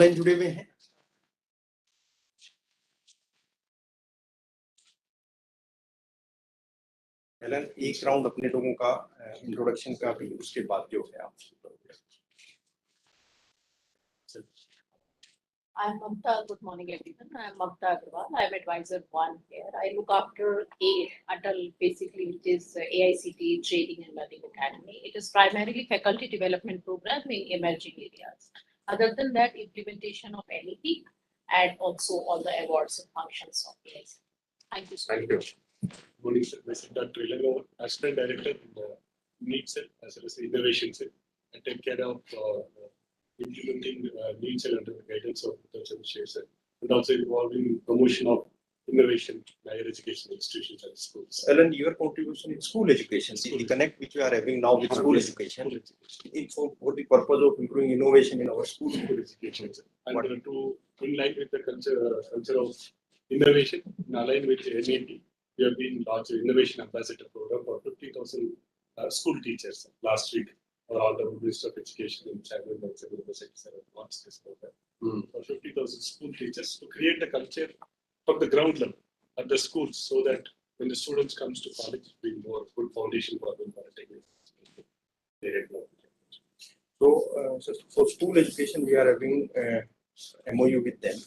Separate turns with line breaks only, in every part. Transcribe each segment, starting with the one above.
जुड़े हुए हैं। एलन, एक राउंड अपने लोगों का इंट्रोडक्शन का भी, उसके बाद जो है आप।
I'm Mamta. Good morning, everyone. I'm Mamta Agarwal. I'm advisor 1 here. I look after ATAL, basically, which is AICTE Training and Learning Academy. It is primarily faculty development program in emerging areas. Other than that, implementation of NEP and also all the awards and functions of AICTE. Thank you so much.
Thank you. Good morning, sir. Myself, Dr. Ilango, Assistant Director in the NEET cell as well as the Innovation cell. I take care of implementing NEET cell under the guidance of Dr. Chandrasekhar sir, and also involved in promotion of innovation in higher education institutions and schools.
Alan, your contribution in school education, the connect which we are having now with school education, for the purpose of improving innovation in our school
education. And to in line with the culture of innovation, in line with NEP, we have been launched an innovation ambassador program for 50,000 school teachers last week. For all the Minister of Education in China and Secretary launched this program for 50,000 school teachers to create the culture from the ground level at the schools, so that when the students comes to college, it will be more good foundation for them for technical.
So, for school education, we are having MOU with them.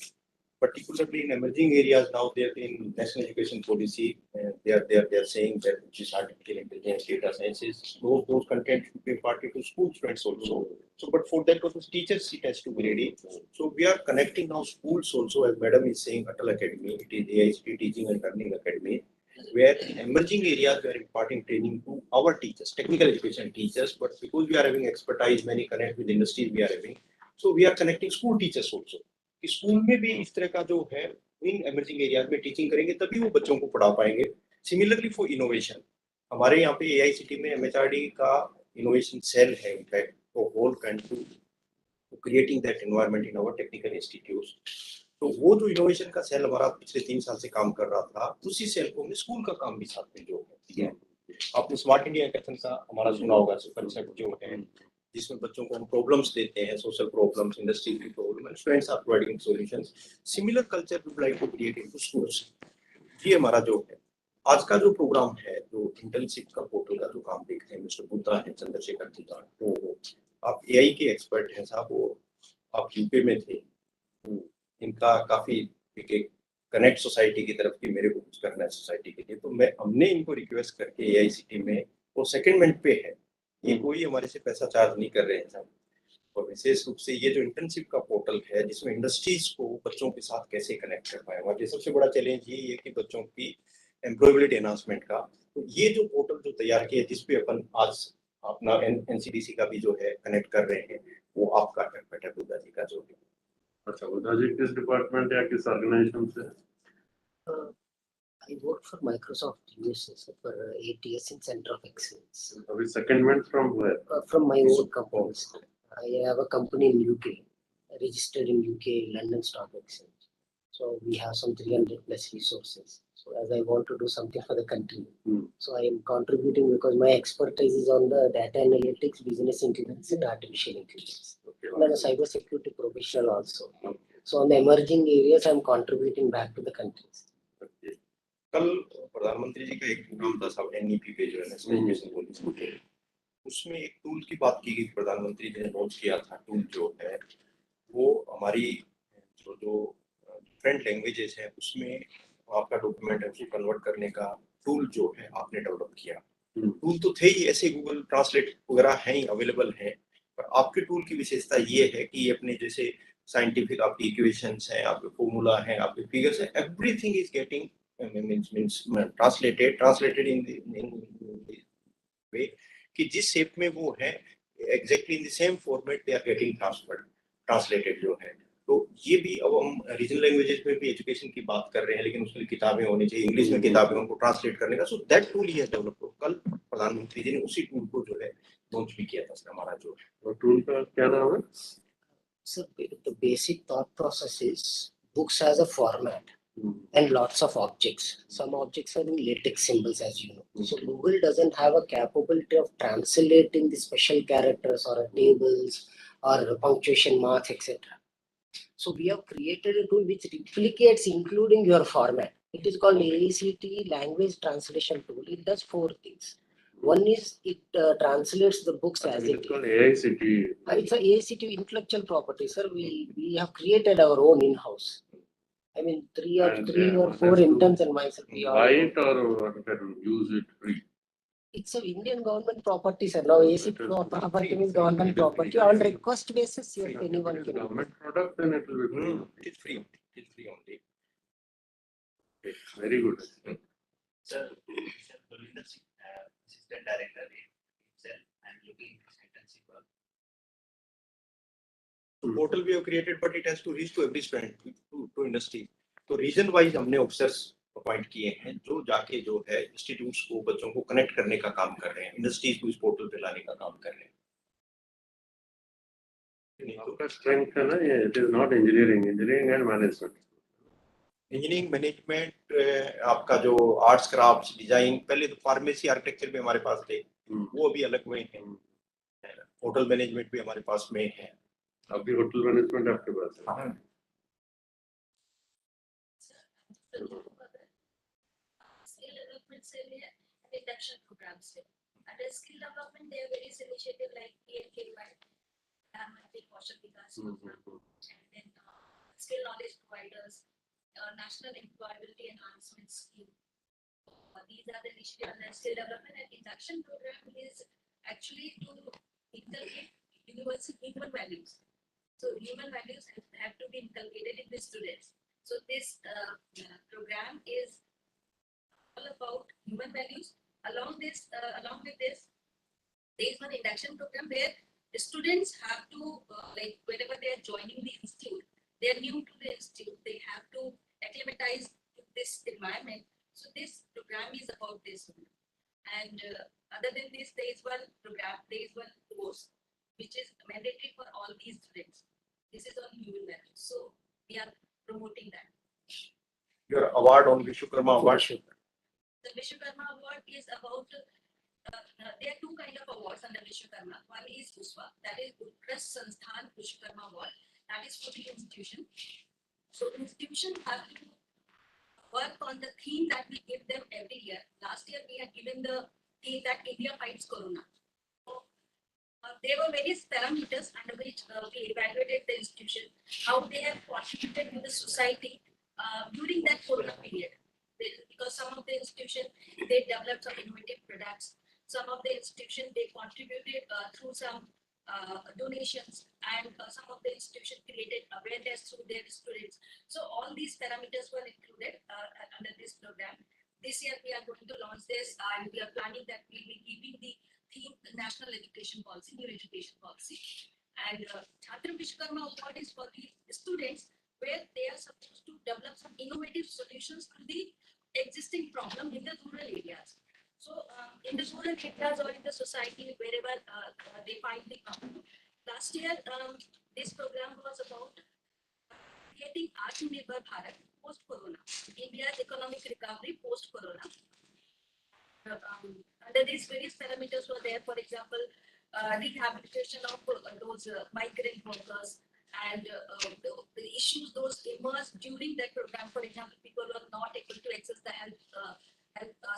Particularly in emerging areas now, they are in national education policy. They are saying that which is artificial intelligence, data sciences, those content should be imparted to school students also. So, but for that purpose, teachers it has to be ready. So we are connecting now schools also, as Madam is saying, AICTE Academy. It is AICTE Teaching and Learning Academy, where in emerging areas we are imparting training to our teachers, technical education teachers. But because we are having expertise, many connect with industries we are having, so we are connecting school teachers also. School में भी इस तरह का जो है इन emerging areas में teaching करेंगे तभी वो बच्चों को पढ़ा पाएंगे. सिमिलरली फॉर इनोवेशन, हमारे यहाँ पे AICTE में MHRD का इनोवेशन सेल है, in fact for whole country, to creating that environment in our technical institutes. तो वो जो इनोवेशन का सेल हमारा पिछले 3 साल से काम कर रहा था, उसी सेल को हमने स्कूल का काम भी साथ में जो है. आपने स्मार्ट इंडिया कैथन का हमारा सुना होगा कंसेप्ट जो है, जिसमें बच्चों को हम प्रॉब्लम्स देते हैं, सोशल प्रॉब्लम्स, इंडस्ट्री की problem, and students are providing solutions. Similar culture we would like to create in schools. ये हमारा जो है आज का जो प्रोग्राम है, जो इंटर्नशिप का पोर्टल का जो काम देखते हैं, मिस्टर बुद्धा है, चंद्रशेखर बुद्धा, तो आप AI के एक्सपर्ट हैं साहब, वो आप यूपी में थे, इनका काफी एक कनेक्ट सोसाइटी की तरफ की मेरे को कुछ करना है सोसाइटी के लिए, तो हमने इनको रिक्वेस्ट करके AICTE में वो सेकंडमेंट पे है, ये कोई हमारे से पैसा चार्ज नहीं कर रहे हैं साहब. और विशेष रूप से ये जो इंटर्नशिप का पोर्टल है, जिसमें इंडस्ट्रीज को बच्चों के साथ कैसे कनेक्ट कर पाए, और ये सबसे बड़ा चैलेंज ये है कि बच्चों की एम्प्लॉयबिलिटी एनहांसमेंट का. तो ये जो पोर्टल जो तैयार किया, जिसपे अपन आज अपना NCDC का भी जो है कनेक्ट कर रहे हैं, वो आपका एफर्ट है बुद्धा जी का जो है.
अच्छा, बुद्धा जी किस डिपार्टमेंट या किस ऑर्गेनाइजेशन से?
I work for Microsoft USA for ATS in Center of Excellence.
With secondment from where?
From my own company. I have a company in UK, registered in UK London Stock Exchange. So we have some 300 plus resources. So as I want to do something for the country, so I am contributing because my expertise is on the data analytics, business intelligence, and artificial intelligence. And I'm a cyber security professional also. So on the emerging areas, I'm contributing back to the countries.
कल प्रधानमंत्री जी का एक programme था साहब, NEP पे जो है national education policy, उसमें एक टूल की बात की गई. प्रधानमंत्री जी ने लॉन्च किया था टूल जो है, वो हमारी जो डिफरेंट लैंग्वेजेस है उसमें आपका डॉक्यूमेंट है उसको कन्वर्ट करने का टूल जो है आपने डेवलप किया. टूल तो थे ही, ऐसे गूगल ट्रांसलेट वगैरह हैं ही, अवेलेबल हैं, पर आपके टूल की विशेषता ये है कि ये अपने जैसे साइंटिफिक आपकी इक्वेशंस हैं, आपके फॉर्मूला हैं, आपके फिगर्स हैं, everything is getting means translated in the way कि जिस शेप में वो है, exactly in the same format they are getting translated जो है. तो ये भी अब हम रीजनल लैंग्वेजेस में भी एजुकेशन की बात कर रहे हैं, लेकिन उसके लिए किताबें होनी चाहिए, इंग्लिश में किताबें उनको ट्रांसलेट करने का. सो दैट टूल ही है डेवलप. कल प्रधानमंत्री जी ने उसी टूल को जो है लॉन्च भी किया था सर. हमारा जो है
टूल का क्या नाम है
sir? The basic thought process is books as a format. And lots of objects. Some objects are in latex symbols, as you know. So Google doesn't have a capability of translating the special characters or tables or punctuation marks, etc. So we have created a tool which replicates including your format. It is called AICTE Language Translation Tool. It does 4 things. One is it translates the books as it
It's
is.
called AICT.
It's a AICTE intellectual property, sir. We have created our own in-house. I mean, three or
What
4
has to
interns and myself. We all
buy it or one can use it free?
It's a Indian government property, sir. Now, AICTE property means government property. On request basis, yes,
If
anyone
it is
can.
government product, then it will be free.
It is free. It is free only.
Okay, very good.
Sir, assistant director in itself and looking for internship work.
So portal we have created, but it has to reach to every student, to industry. तो region wise हमने officers appoint किए हैं जो जाके जो है institutes को बच्चों को कनेक्ट करने का काम कर रहे हैं, इंडस्ट्रीज को इस पोर्टल पे लाने का काम कर रहे हैं.
आपका strength है ना ये, it is not engineering and management.
Engineering management आपका जो आर्ट्स क्राफ्ट्स डिजाइन, पहले तो फार्मेसी आर्किटेक्चर भी हमारे पास थे, वो अभी अलग हुए हैं. होटल मैनेजमेंट भी हमारे पास में है.
अभी होटल मैनेजमेंट आपके पास है.
Skill development cell and induction programs. Under skill development, there are various initiatives like PNKY, and then skill knowledge providers, national employability enhancement scheme. These are the initiatives under skill development, and induction program is actually to inculcate universal human values. So human values have to be inculcated in the students. So this program is all about human values. Along with this, there is one induction program where the students have to, like whenever they are joining the institute, they are new to the institute, they have to acclimatize to this environment. So this program is about this one. And other than this, there is one program, there is one course which is mandatory for all these students. This is on human values. So we are promoting that.
Your award on Vishwakarma Award.
The Vishwakarma Award is about, there are 2 kinds of awards under Vishwakarma. One is USWA, that is Utkrasht Sansthan Vishwakarma Award, that is for the institution. So the institution have to work on the theme that we give them every year. Last year we had given the theme that India fights Corona. So, there were various parameters under which we evaluated the institution, how they have contributed to the society during that Corona period. Because some of the institutions, they developed some innovative products. Some of the institutions, they contributed through some donations, and some of the institutions created awareness through their students. So all these parameters were included under this program. This year we are going to launch this, and we are planning that we will be giving the theme National Education Policy, New Education Policy. And Chhatra Vishwakarma Award is for the students where they are supposed to develop some innovative solutions to the existing problem in the rural areas. So in the rural areas or in the society, wherever they find the problem. Last year, this program was about creating Atmanirbhar Bharat post-corona, India's economic recovery post-corona. Under these various parameters were there, for example, rehabilitation of those migrant workers, and the issues those emerged during that program. For example, people were not able to access the health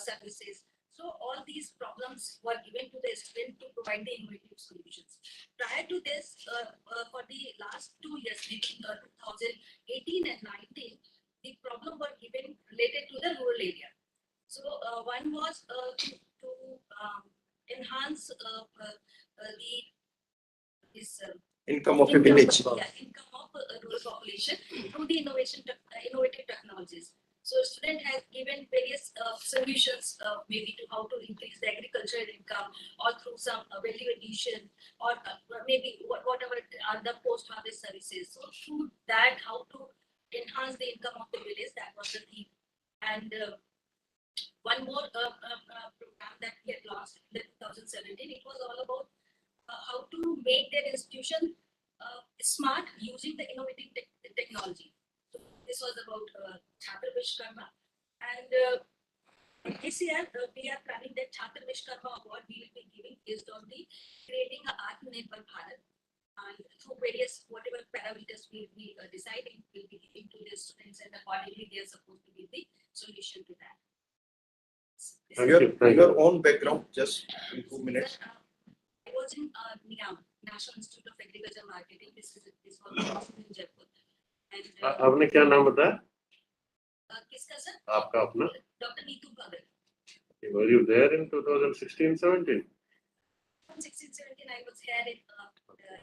services. So all these problems were given to the student to provide the innovative solutions. Prior to this, for the last 2 years, maybe 2018 and 19, the problem were given related to the rural area. So one was to enhance
Income of a village.
Income of rural population through the innovative technologies. So student has given various solutions, maybe to how to increase the agricultural income, or through some value addition, or maybe whatever are the post-harvest services. So through that, how to enhance the income of the village, that was the theme. And one more program that we had launched in 2017, it was all about how to make their institution smart using the innovative technology. So this was about Chhatra Vishwakarma. And this year, we are planning that Chhatra Vishwakarma Award we will be giving based on the creating a Atmanirbhar Bharat. And through various, whatever parameters we are deciding, we'll be giving to the students and accordingly they are supposed to give the solution to that.
Thank
Your,
you, thank
your
you.
own background, just in 2 minutes.
I was in NIAM, National Institute of Agriculture Marketing. This was in Jaipur. And
आपने क्या नाम बताया
किसका sir?
आपका अपना?
Dr. Neetu Bhagat.
Were you there in 2016-17?
16-17, I was here in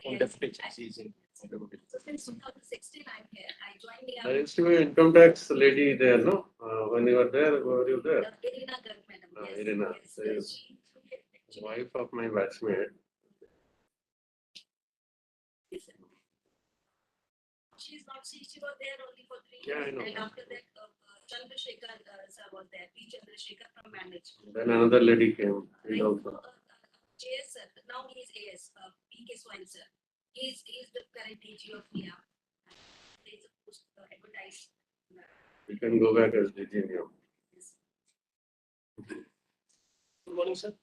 On
AICTE.
deputy, she's in.
So since 2016, I'm here. I joined
There
the
used to be an income tax lady there, no? When you were there, were you there?
Irina Garg, madam. Yes,
Irina,
yes,
yes.
she-
Wife of my batchmate.
yes, sir. She's not, she was there only for 3
Yeah, I
years.
know.
And after that, Chandrasekhar sir was there. P. Chandrasekhar from Manage.
Then another lady came.
I
He
know
also.
JS sir, now he is AS, P.K. Swain sir. He is the current DG of NIAM. There is a post advertised.
You can go back as DG now.
Yes.
Good morning, sir.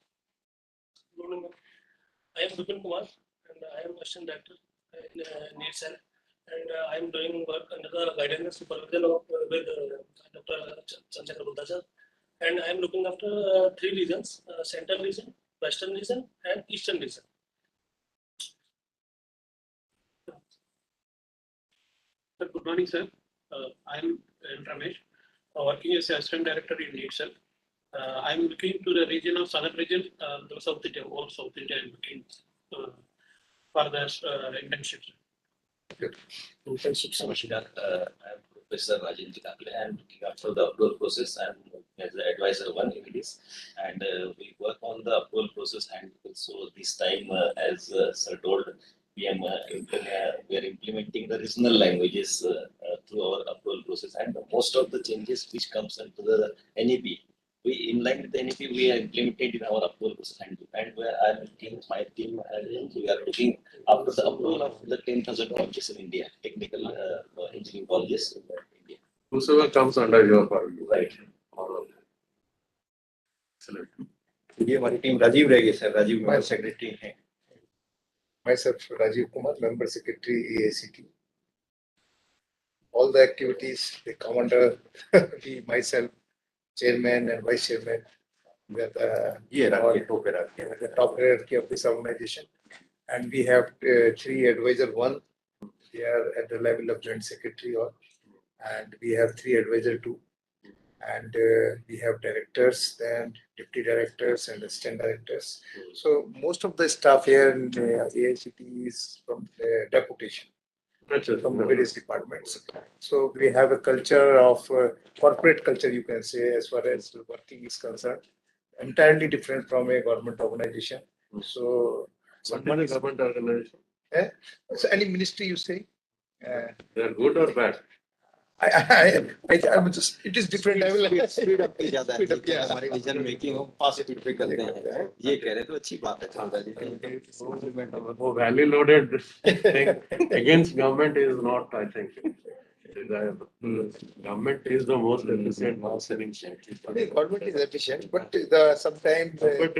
Good morning, ma'am. I am Vipin Kumar and I am assistant director in NEET and I am doing work under the guidance and supervision of with Dr. Chandrasekhar Buddha sir. And I am looking after 3 regions: Central region, Western region, and Eastern region. Sir, good morning, sir. I am Ramesh, working as assistant director in NEET. I'm looking to the region of Southern region, the South India, all South India. I'm looking for the internship.
Internship, Namaskar. I'm Professor Rajendra Kakle. I'm looking after the approval process and as the advisor 1 it and we work on the approval process and also this time as Sir told, we are implementing the regional languages through our approval process and most of the changes which comes into the NEP. We in line with the NEP, we are implemented in our approval process and where my team, we are looking after the approval of the 10,000 colleges in India, technical engineering colleges in India.
Whosoever comes under your purview.
Right.
All of them. Excellent.
ये हमारी team Rajiv रहेगी sir, Rajiv हमारे secretary हैं.
Myself, Rajiv Kumar, Member Secretary, AICTE. All the activities, they come under me, myself, Chairman and Vice Chairman. We are
ये रहा ये टोपे रहा.
the top hierarchy of this organization. And we have 3 advisor 1. They are at the level of Joint Secretary or, and we have 3 advisor 2. And we have directors, then deputy directors and assistant directors. So most of the staff here in AICTE is from deputation from various departments. So we have a culture of corporate culture, you can say, as far as working is concerned, entirely different from a government organization. So,
What is the government organization?
so any ministry you say?
They are good or bad?
I'm just, it is different. I will
speed up की ज्यादा है
Speed up, yeah.
हमारी decision making हो fast speed पे करते हैं. ये कह रहे तो अच्छी बात है चंदा जी.
वो value loaded thing against government is not, I think, desirable. Government is the most efficient marketing.
Government is efficient, but sometimes
Government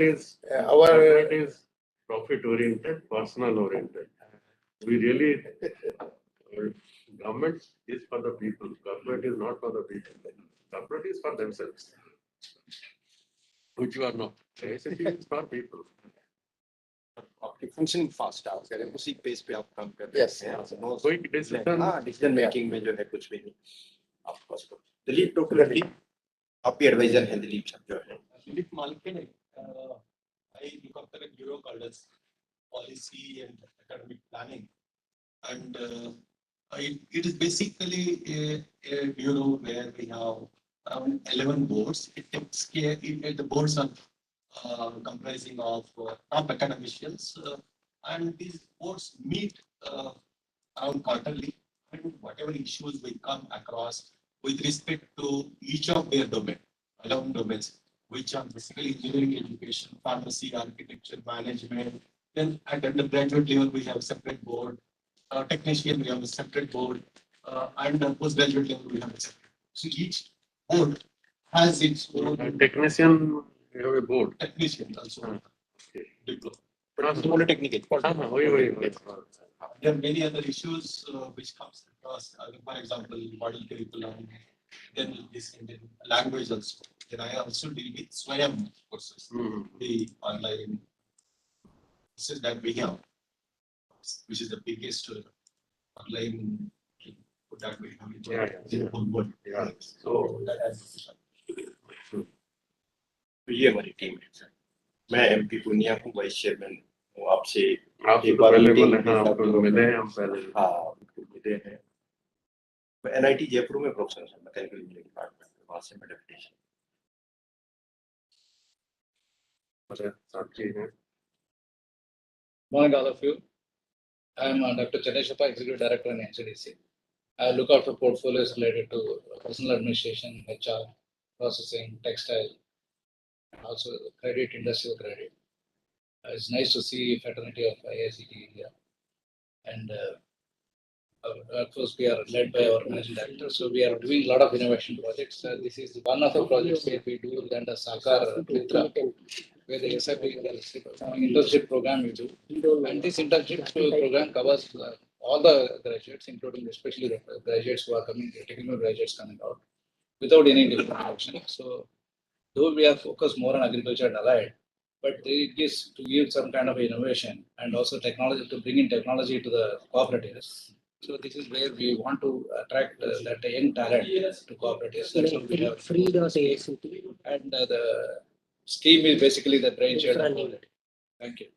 our
is profit oriented, personal oriented. We really, government is for the people. Government is not for the people. Government is for themselves. Which you are not. AICTE is for people.
आपकी functioning fast आप कह रहे हैं उसी pace पे आप काम कर रहे
Yes.
हैं.
Quick decision.
हाँ डिसीजन मेकिंग में जो है कुछ भी नहीं आपको. दिलीप डॉक्टर दिलीप आप भी एडवाइजर हैं दिलीप साहब जो है.
Philip Malkin, I look after a bureau called as policy and academic planning. And it is basically a bureau where we have around 11 boards. It takes care, the boards are comprising of top academicians. And these boards meet around quarterly and whatever issues we come across with respect to each of their 11 domains, which are basically engineering, education, pharmacy, architecture, management. Then at undergraduate level, we have a separate board. Technician, we have a separate board. And postgraduate level, we have a separate. So each board has its own
Technician, you have a board.
technician also.
Okay.
Diploma.
Polytechnic
हाँ, वही.
there are many other issues which comes across. For example, model curriculum, then this Indian language also. Then I also deal with Swayam courses, the online courses that we have, which is the biggest online that we have in the whole world. So that has.
तो ये हमारी team है sir. मैं MP Punia हूँ, vice chairman हूँ। आपसे
आपसे
एक
तो
बार
पहले
मीटिंग
मिले, हाँ, आपको मिले हैं हम पहले।
हाँ, मिले हैं। मैं एनआईटी जयपुर में प्रोफेसर हूँ, मैकेनिकल इंजीनियरिंग डिपार्टमेंट में, वहाँ से मैं डेप्यूटेशन।
साक्षी हैं।
Morning, all of you. I am Dr. Chaneshapa, Executive Director in NCDC. I look after portfolios related to personal administration, HR, processing, textile, and also credit, industrial credit. It's nice to see fraternity of AICTE India. And of course, we are led by our managing director. So we are doing a lot of innovation projects. This is one of the projects where we do under Sakar Mitra, where the SIP internship program we do. And this internship program covers all the graduates, including especially the graduates who are coming, the technical graduates coming out, without any discrimination. So though we are focused more on agriculture and allied, but it gives to give some kind of innovation and also technology, to bring in technology to the cooperatives. So this is where we want to attract that young talent to cooperatives. That's what we have.
Free.AICTE.
And the scheme is basically the brainchild. Thank you.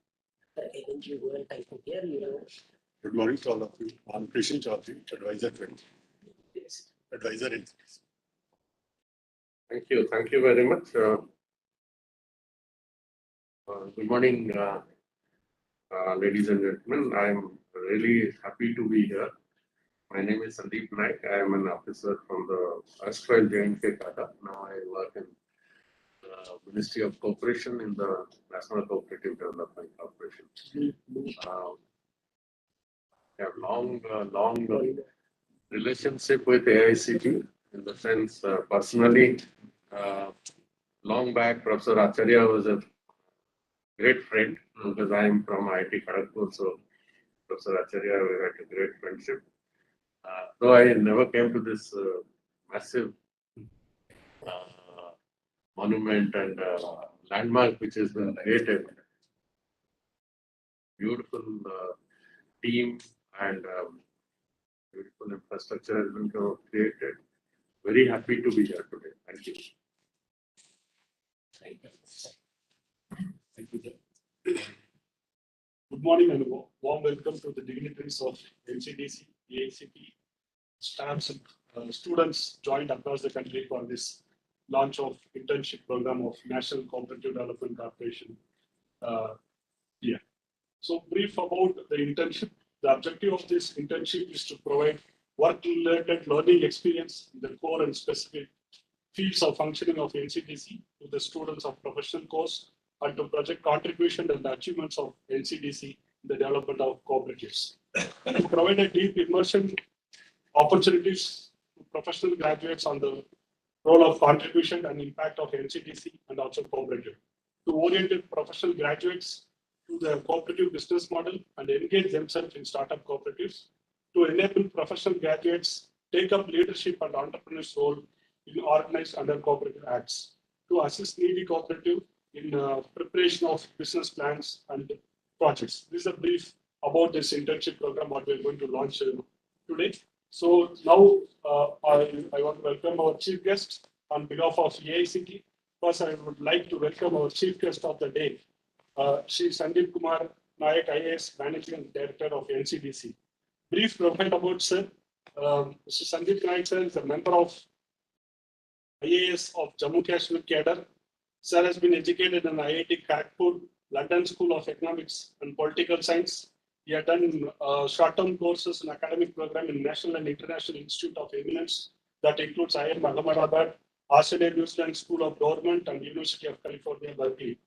Haven't you go and type it here? You know.
Good morning to all of you. I'm Krishan Chaudhary, Advisor 20. Advisor in.
Thank you very much. Good morning, ladies and gentlemen. I'm really happy to be here. My name is Sandeep Naik. I am an officer from the erstwhile J&K Tata. Now I work in the Ministry of Cooperation in the National Cooperative Development Corporation. I have long relationship with AICT in the sense personally. Long back, Professor Acharya was a great friend because I am from IIT Kharagpur, so Professor Acharya, we had a great friendship. Though I never came to this massive monument and landmark which has been created. Beautiful team and beautiful infrastructure has been created. Very happy to be here today. Thank you.
Thank you. Good morning and warm welcome to the dignitaries of NCDC, AICTE, staffs and students joined across the country for this launch of internship program of National Cooperative Development Corporation. So brief about the internship. The objective of this internship is to provide work-related learning experience in the core and specific fields of functioning of NCDC to the students of professional course and to project contribution and the achievements of NCDC in the development of cooperatives. To provide a deep immersion opportunities to professional graduates on the role of contribution and impact of NCDC and also cooperative. To orient professional graduates to the cooperative business model and engage themselves in startup cooperatives. To enable professional graduates take up leadership and entrepreneur's role in organized under cooperative acts. To assist needy cooperative in preparation of business plans and projects. This is a brief about this internship program what we are going to launch today. So now I want to welcome our chief guest on behalf of AICTE. First, I would like to welcome our chief guest of the day, Shri Sandeep Kumar Nayak, IAS, Managing Director of NCDC. Brief profile about sir. Mr. Sandeep Nayak sir is a member of IAS of Jammu Kashmir cadre. Sir has been educated in IIT Kharagpur, London School of Economics and Political Science. He had done short-term courses in academic program in National and International Institute of Eminence that includes IIM Ahmedabad, Australian New Zealand School of Government and University of California, Berkeley.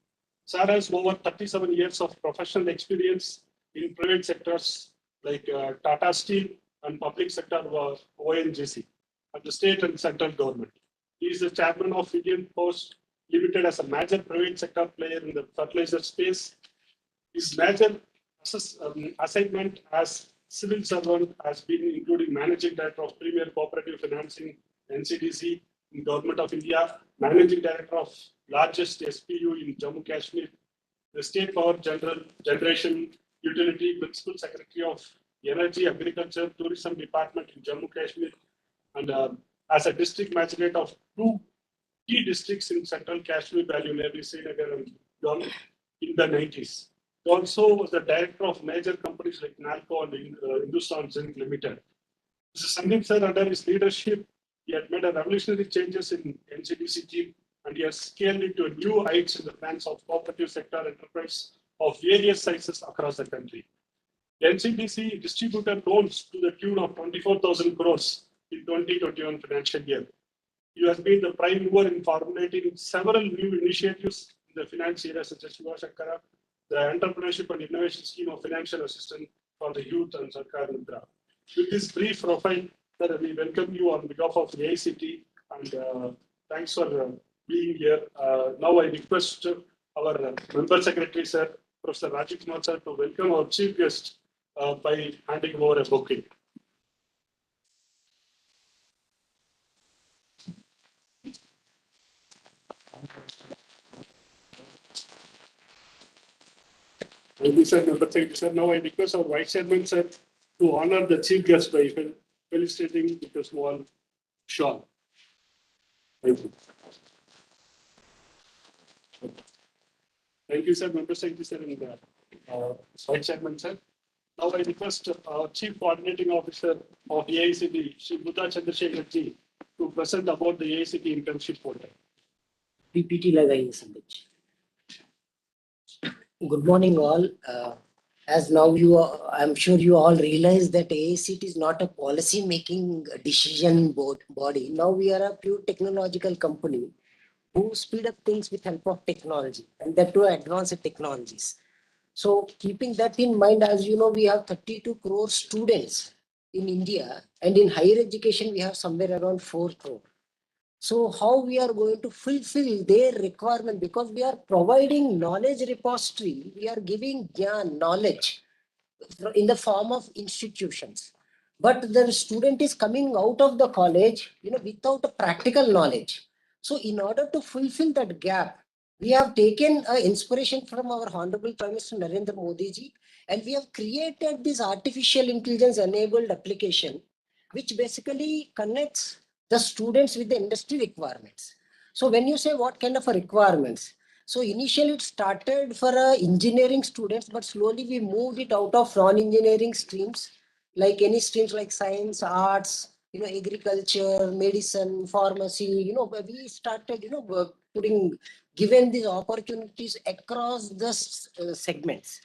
Sir has over 37 years of professional experience in private sectors like Tata Steel and public sector ONGC and the state and central government. He is the chairman of Indian Post Limited as a major private sector player in the fertilizer space. His major assignment as civil servant has been including managing director of Premier Cooperative Financing, NCDC, in Government of India, managing director of largest SPU in Jammu Kashmir, the State Power Generation Utility, Principal Secretary of Energy, Agriculture, Tourism Department in Jammu Kashmir, and as a district magistrate of 2 key districts in Central Kashmir Valley, namely Srinagar and Don, in the 90s. He also was the director of major companies like Nalco and Hindustan Zinc Limited. Mr. Sandeep sir, under his leadership, he had made a revolutionary changes in NCDC team, and he has scaled it to new heights in the plans of cooperative sector enterprise of various sizes across the country. NCDC distributed loans to the tune of 24,000 crores in 2021 financial year. He has been the prime mover in formulating several new initiatives in the finance area, such as Yuva Shankara, the Entrepreneurship and Innovation Scheme of Financial Assistance for the Youth and Sarkar Mudra. With this brief profile, sir, we welcome you on behalf of the AICTE, and thanks for being here. Now I request our member secretary, sir, Professor Rajiv Kumar, sir, to welcome our chief guest by handing over a bouquet. Thank you, sir. Member secretary, sir. Now I request our vice chairman, sir, to honor the chief guest by felicitating with a small shawl. Thank you. Thank you, sir. Member secretary, sir, and vice chairman, sir. Now I request our chief coordinating officer of the AICTE, Shri Buddha Chandrasekhar ji, to present about the AICTE internship portal.
PPT लगाइए संदेश. Good morning, all. As now I'm sure you all realize that AICTE is not a policy making decision body. Now we are a pure technological company who speed up things with help of technology, and that too advanced technologies. So keeping that in mind, as you know, we have 32 crore students in India, and in higher education we have somewhere around 4 crore. So how we are going to fulfill their requirement, because we are providing knowledge repository, we are giving knowledge in the form of institutions. But the student is coming out of the college, without a practical knowledge. So in order to fulfill that gap, we have taken inspiration from our Honorable Prime Minister Narendra Modi ji, and we have created this artificial intelligence enabled application, which basically connects the students with the industry requirements. So when you say what kind of requirements, so initially it started for engineering students, but slowly we moved it out of non-engineering streams, like any streams like science, arts, agriculture, medicine, pharmacy. We started, given these opportunities across the segments.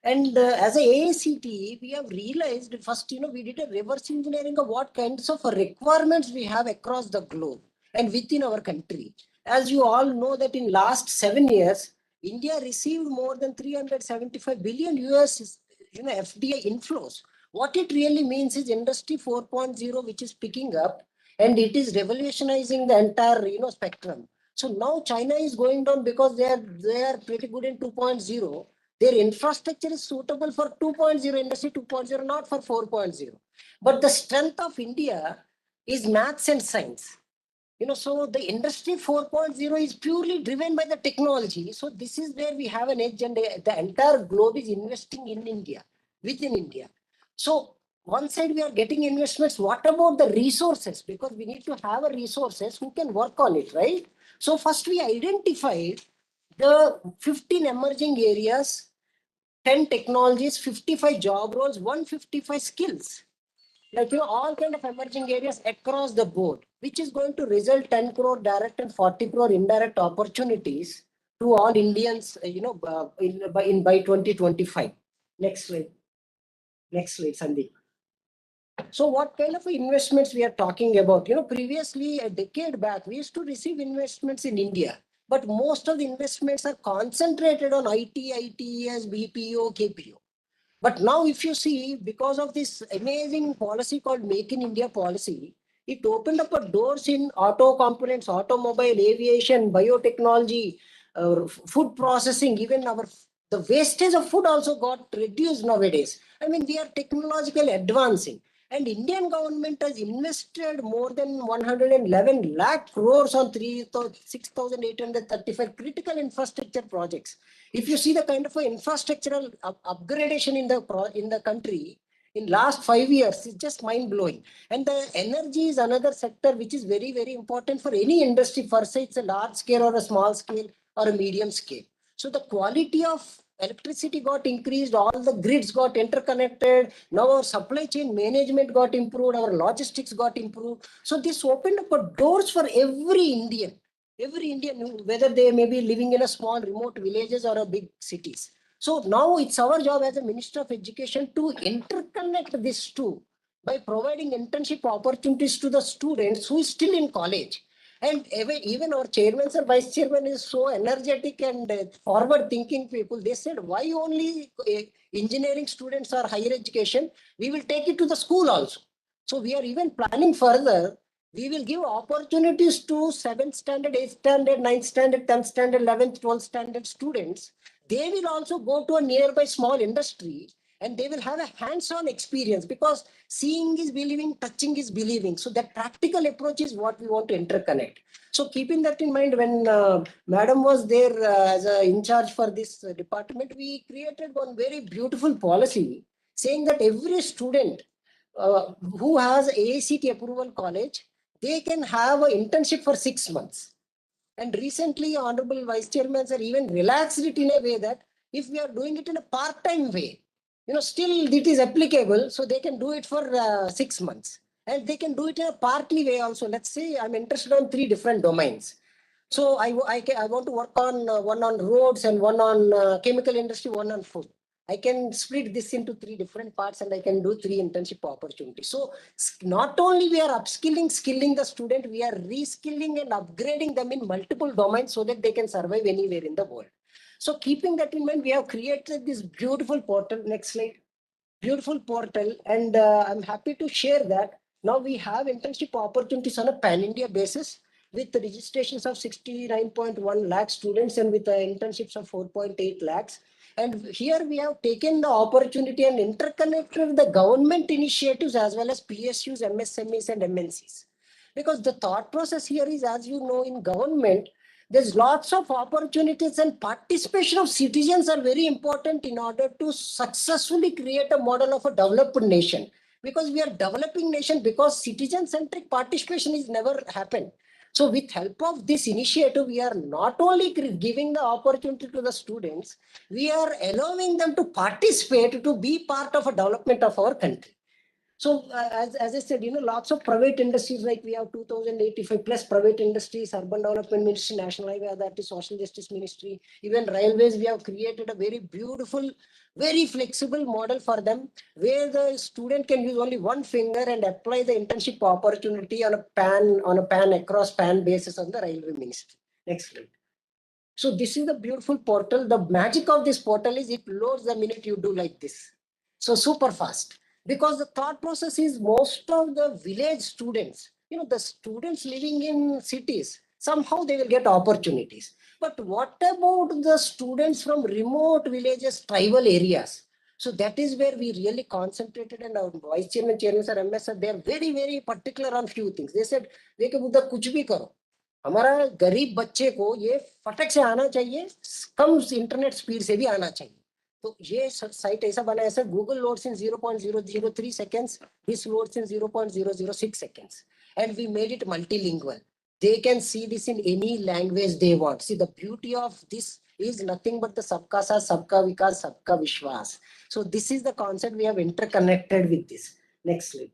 And as a AICTE, we have realized first, we did a reverse engineering of what kinds of requirements we have across the globe and within our country. As you all know that in last 7 years, India received more than 375 billion US FDI inflows. What it really means is Industry 4.0, which is picking up, and it is revolutionizing the entire spectrum. So now China is going down because they are pretty good in 2.0. Their infrastructure is suitable for 2.0, Industry 2.0, not for 4.0. But the strength of India is maths and science. So the Industry 4.0 is purely driven by the technology. So this is where we have an edge, and the entire globe is investing in India, within India. So one side we are getting investments. What about the resources? Because we need to have a resources who can work on it, right? So first we identified the 15 emerging areas, 10 technologies, 55 job roles, 155 skills. Like, all kind of emerging areas across the board, which is going to result 10 crore direct and 40 crore indirect opportunities to all Indians, by 2025. Next slide. Next slide, Sandeep. So what kind of investments we are talking about? Previously, a decade back, we used to receive investments in India, but most of the investments are concentrated on IT, ITES, BPO, KPO. But now if you see, because of this amazing policy called Make in India policy, it opened up doors in auto components, automobile, aviation, biotechnology, food processing, even the The wastage of food also got reduced nowadays. I mean, we are technologically advancing. And Indian government has invested more than 111 lakh crores on 6,835 critical infrastructure projects. If you see the kind of infrastructural upgradation in the country in last 5 years, it's just mind blowing. And the energy is another sector which is very, very important for any industry, for say it's a large scale or a small scale or a medium scale. So the quality of electricity got increased, all the grids got interconnected. Now our supply chain management got improved, our logistics got improved. So this opened up doors for every Indian, whether they may be living in a small remote villages or a big cities. So now it's our job as a Minister of Education to interconnect this two by providing internship opportunities to the students who is still in college. And even our chairman or vice chairman is so energetic and forward thinking people. They said, why only engineering students or higher education? We will take it to the school also. So we are even planning further. We will give opportunities to 7th standard, 8th standard, 9th standard, 10th standard, 11th, 12th standard students. They will also go to a nearby small industry and they will have a hands-on experience, because seeing is believing, touching is believing. So that practical approach is what we want to interconnect. So keeping that in mind, when Madam was there as a in charge for this department, we created one very beautiful policy saying that every student who has AICTE approval college, they can have an internship for 6 months. And recently, Honorable Vice Chairman sir even relaxed it in a way that if we are doing it in a part-time way, still it is applicable. So they can do it for 6 months. And they can do it in a partly way also. Let's say I'm interested in 3 different domains. So I want to work on one on roads and one on chemical industry, one on food. I can split this into 3 different parts and I can do 3 internship opportunities. So not only we are skilling the student, we are reskilling and upgrading them in multiple domains so that they can survive anywhere in the world. So keeping that in mind, we have created this beautiful portal. Next slide. Beautiful portal. And I'm happy to share that now we have internship opportunities on a pan-India basis with the registrations of 69.1 lakh students and with the internships of 4.8 lakhs. And here we have taken the opportunity and interconnected the government initiatives as well as PSUs, MSMEs and MNCs. Because the thought process here is, as you know, in government, there's lots of opportunities and participation of citizens are very important in order to successfully create a model of a developed nation. Because we are developing nation because citizen-centric participation is never happened. So with help of this initiative, we are not only giving the opportunity to the students, we are allowing them to participate, to be part of a development of our country. So as I said, lots of private industries, like we have 2085 plus private industries, urban development ministry, national highway authority, social justice ministry, even railways. We have created a very beautiful, very flexible model for them, where the student can use only one finger and apply the internship opportunity on a pan across pan basis on the railway ministry. Next slide. So this is the beautiful portal. The magic of this portal is it loads the minute you do like this. So super fast. Because the thought process is most of the village students, the students living in cities, somehow they will get opportunities. But what about the students from remote villages, tribal areas? So that is where we really concentrated, and our vice chairman, sir, MS sir, they are very, very particular on few things. They said, "Dekho Buddha, kuch bhi karo. हमारा गरीब बच्चे को ये फटक से आना चाहिए, कम internet speed से भी आना चाहिए." तो ये साइट ऐसा बना है sir, Google loads in 0.003 seconds, this loads in 0.006 seconds, and we made it multilingual. They can see this in any language they want. See, the beauty of this is nothing but the sabka saath, sabka vikas, sabka vishwas. So this is the concept we have interconnected with this. Next slide.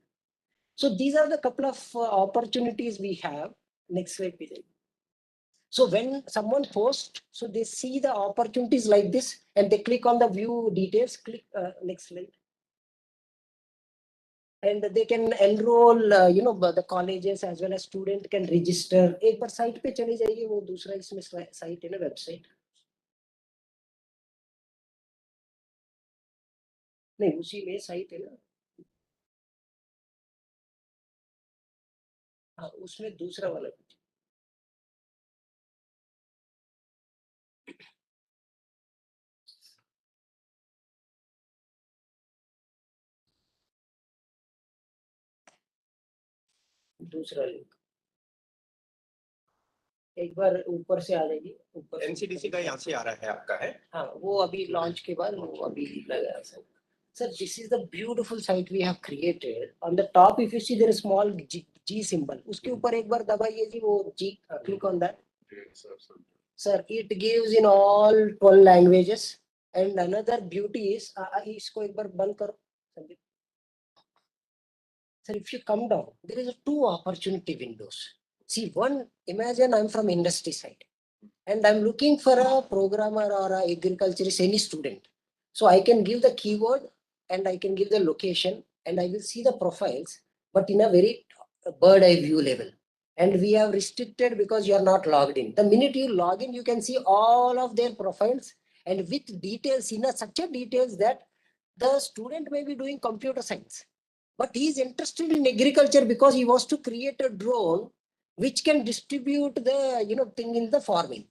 So these are the couple of opportunities we have. Next slide, please. So when someone posts, so they see the opportunities like this and they click on the view details, click next slide. And they can enroll, the colleges as well as student can register. एक बार site पे चले जाइए, वो दूसरा इसमें site है ना, website. नहीं, उसी में site है ना. हाँ, उसमें दूसरा वाला. दूसरा लिंक एक बार ऊपर से आ जाएगी, ऊपर से।
एनसीडीसी का यहाँ से आ रहा है आपका है?
हाँ, वो अभी लॉन्च के बाद वो अभी लगा sir. Sir, this is the beautiful site we have created. On the top, if you see there is small G symbol. उसके ऊपर एक बार दबाइए जी वो G, click on that. Sir, it gives in all 12 languages. And another beauty is, इसको एक बार बंद करो. Sir, if you come down, there is two opportunity windows. See, one, imagine I'm from industry side and I'm looking for a programmer or a agriculturist, any student. So I can give the keyword and I can give the location and I will see the profiles, but in a very bird eye view level. And we have restricted because you are not logged in. The minute you log in, you can see all of their profiles and with details, in a such a details that the student may be doing computer science, but he is interested in agriculture because he wants to create a drone which can distribute the thing in the farming.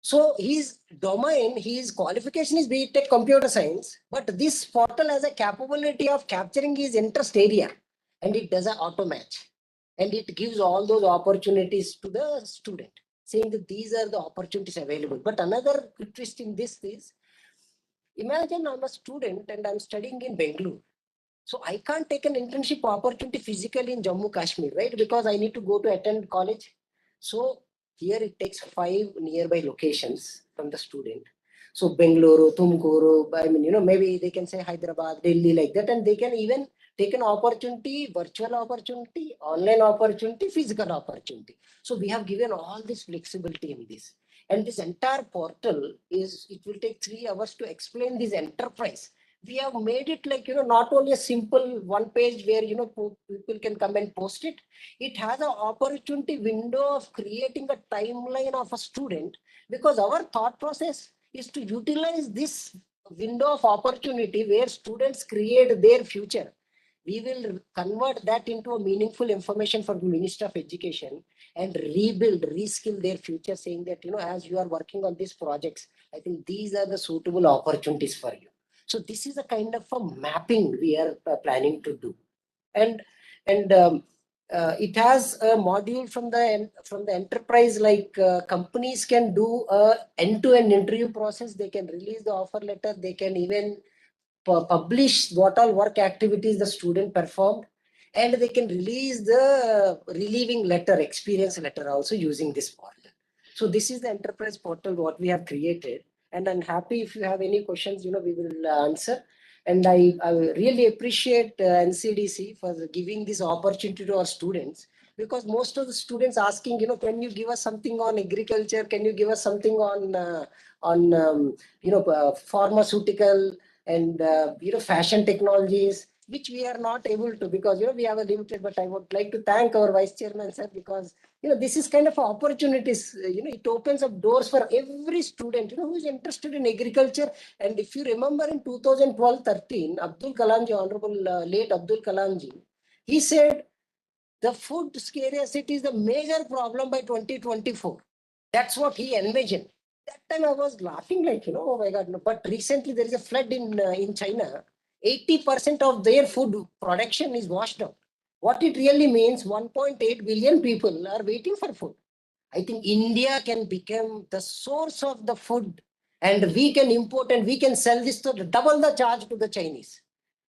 So his domain, his qualification is B.Tech computer science, but this portal has a capability of capturing his interest area and it does an auto match and it gives all those opportunities to the student, saying that these are the opportunities available. But another twist in this is, imagine I'm a student and I'm studying in Bangalore. So I can't take an internship opportunity physically in Jammu Kashmir, right? Because I need to go to attend college. So here it takes 5 nearby locations from the student. So Bengaluru, Tumkuru, I mean, maybe they can say Hyderabad, Delhi, like that, and they can even take an opportunity, virtual opportunity, online opportunity, physical opportunity. So we have given all this flexibility in this. And this entire portal it will take 3 hours to explain this enterprise. We have made it like, not only a simple one page where, people can come and post it. It has an opportunity window of creating a timeline of a student, because our thought process is to utilize this window of opportunity where students create their future. We will convert that into a meaningful information for the Minister of Education and rebuild, reskill their future, saying that, as you are working on these projects, I think these are the suitable opportunities for you. So this is a kind of a mapping we are planning to do. And it has a module from the enterprise, like companies can do a end-to-end interview process. They can release the offer letter. They can even publish what all work activities the student performed, and they can release the relieving letter, experience letter also using this portal. So this is the enterprise portal what we have created, and I'm happy if you have any questions, we will answer. And I really appreciate NCDC for giving this opportunity to our students, because most of the students asking, can you give us something on agriculture? Can you give us something on pharmaceutical and fashion technologies, which we are not able to, because we have a limited. But I would like to thank our vice chairman, sir, because this is kind of opportunities. It opens up doors for every student who is interested in agriculture. And if you remember in 2012-13, Abdul Kalamji, honorable late Abdul Kalamji, he said the food scarcity is the major problem by 2024. That's what he envisioned. That time I was laughing like, oh my God. No. But recently there is a flood in China. 80% of their food production is washed out. What it really means, 1.8 billion people are waiting for food. I think India can become the source of the food, and we can import and we can sell this to double the charge to the Chinese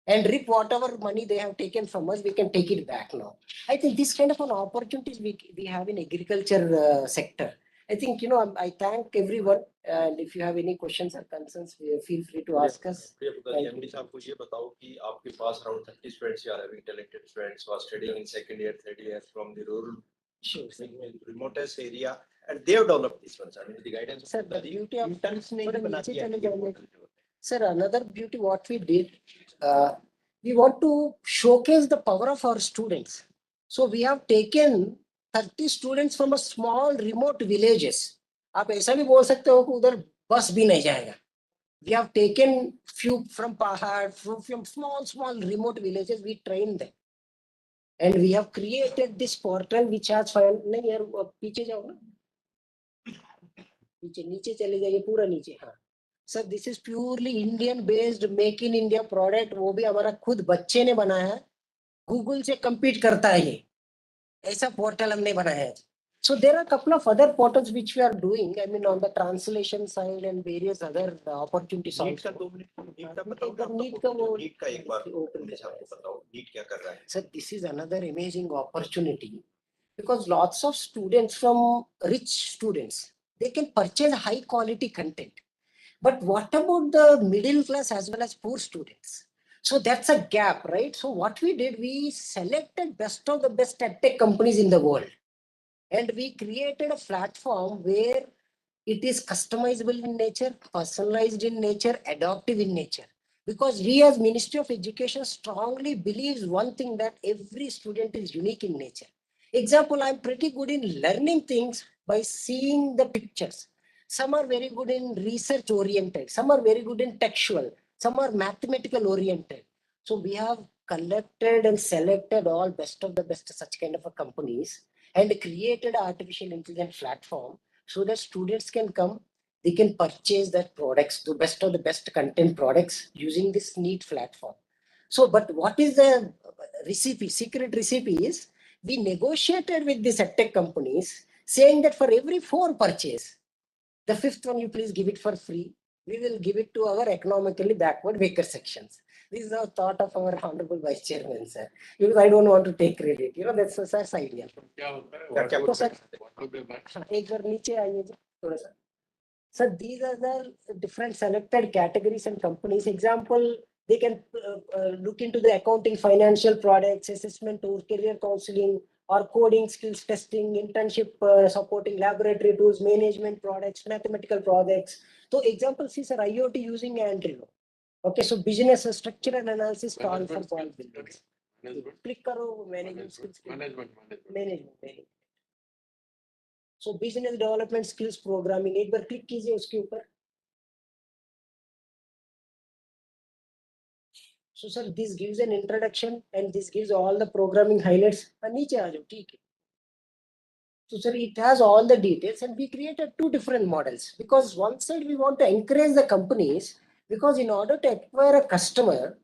and reap whatever money they have taken from us. We can take it back now. I think this kind of an opportunities we have in agriculture sector. I think, I thank everyone, and if you have any questions or concerns, feel free to ask us.
MD साहब को ये बताओ कि आपके पास around 30 students are having talented students who are studying in second year, third year from the rural, remotest area, and they have developed these ones. I mean, the guidance.
Sir, the beauty of Sir, another beauty what we did, we want to showcase the power of our students. So we have taken 30 students from a small remote villages. आप ऐसा भी बोल सकते हो कि उधर बस भी नहीं जाएगा. We have taken few from Pahad, from small remote villages. We trained them, and we have created this portal which has नहीं यार पीछे जाओ ना, नीचे चले जाइए, पूरा नीचे. हाँ sir, this is purely Indian based make in India product. वो भी हमारा खुद बच्चे ने बनाया है, गूगल से compete करता है ये. ऐसा portal हमने बनाया है. So there are a couple of other portals which we are doing. I mean on the translation side and various other opportunities
NEET का
also.
2 मिनट नीट का बताओ
एक बार
आपका
नीट का
portfolio,
वो
नीट का एक बार
open
हमेशा
करना है.
आपको बताओ नीट क्या कर रहा है.
Sir, this is another amazing opportunity because lots of students from rich students, they can purchase high quality content. But what about the middle class as well as poor students? So that's a gap, right? So what we did, we selected best of the best tech companies in the world. And we created a platform where it is customizable in nature, personalized in nature, adaptive in nature. Because we as Ministry of Education strongly believes one thing, that every student is unique in nature. Example, I'm pretty good in learning things by seeing the pictures. Some are very good in research oriented, some are very good in textual, some are mathematical oriented. So we have collected and selected all best of the best such kind of a companies and created an artificial intelligence platform so that students can come, they can purchase that products, the best of the best content products using this neat platform. So, but what is the recipe? Secret recipe is we negotiated with these tech companies saying that for every 4 purchase, the 5th one you please give it for free. We will give it to our economically backward weaker sections. This is our thought of our honorable vice chairman, sir. Because I don't want to take credit. You know, that's sir's idea.
क्या होता है?
क्या क्या
तो sir
What would be that?
एक बार नीचे आइए जी, थोड़ा सा. So these are the different selected categories and companies. Example, they can look into the accounting, financial products, assessment or career counseling, or coding skills testing, internship supporting laboratory tools, management products, mathematical products. So example, see sir, IoT using Android. Okay, so business structural analysis call for
Management
ball
skills,
buildings.
Management,
Click करो management skills.
management.
So business development skills programming, एक बार click कीजिए उसके ऊपर. So sir, this gives an introduction and this gives all the programming highlights. नीचे आ जाओ, ठीक है. So sir, it has all the details and we created 2 different models because one side we want to encourage the companies, because in order to acquire a customer,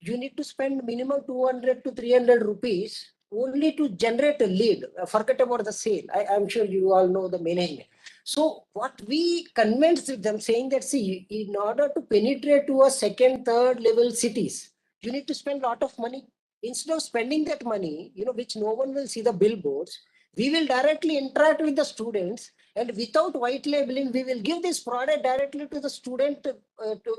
you need to spend minimum 200 to 300 rupees only to generate a lead. Forget about the sale. I'm sure you all know the management. So what we convinced them saying that, see, in order to penetrate to a second, third level cities, you need to spend a lot of money. Instead of spending that money, you know, which no one will see the billboards, we will directly interact with the students, and without white labeling, we will give this product directly to the student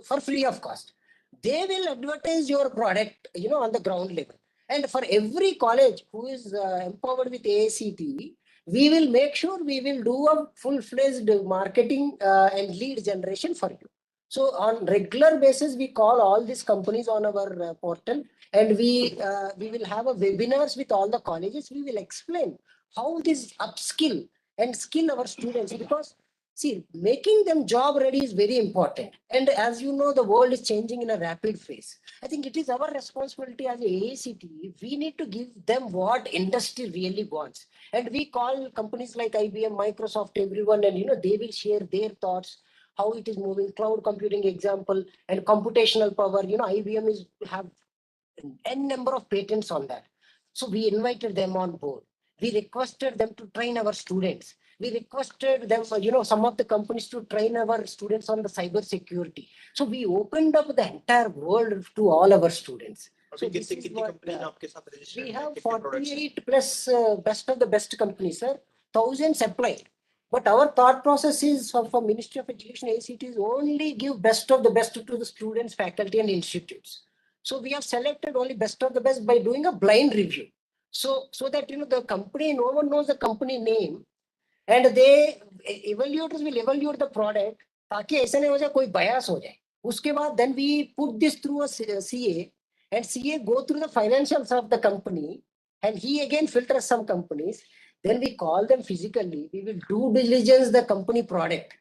for free of cost. They will advertise your product, you know, on the ground level. And for every college who is empowered with AICTE, we will make sure we will do a full-fledged marketing and lead generation for you. So on regular basis, we call all these companies on our portal, and we will have a webinars with all the colleges. We will explain how this upskill and skill our students, because see, making them job ready is very important. And as you know, the world is changing in a rapid phase. I think it is our responsibility as a AICTE. We need to give them what industry really wants. And we call companies like IBM, Microsoft, everyone, and you know, they will share their thoughts, how it is moving, cloud computing example, and computational power. You know, IBM is have n number of patents on that. So we invited them on board. We requested them to train our students. We requested them, you know, some of the companies to train our students on the cyber security. So we opened up the entire world to all our students. So
अभी
this is
कितनी
what,
companies आपके साथ registered
we
हैं,
have
कितने products हैं?
48 plus best of the best companies, sir. Thousands applied. But our thought process is for Ministry of Education, AICTE is only give best of the best to the students, faculty, and institutes. So we have selected only best of the best by doing a blind review. So that, you know, the company, no one knows the company name, and they evaluators will evaluate the product ताकि ऐसा नहीं हो जाए कोई bias हो जाए. उसके बाद then we put this through a CA, and CA go through the financials of the company, and he again filters some companies. Then we call them physically. We will do diligence the company product.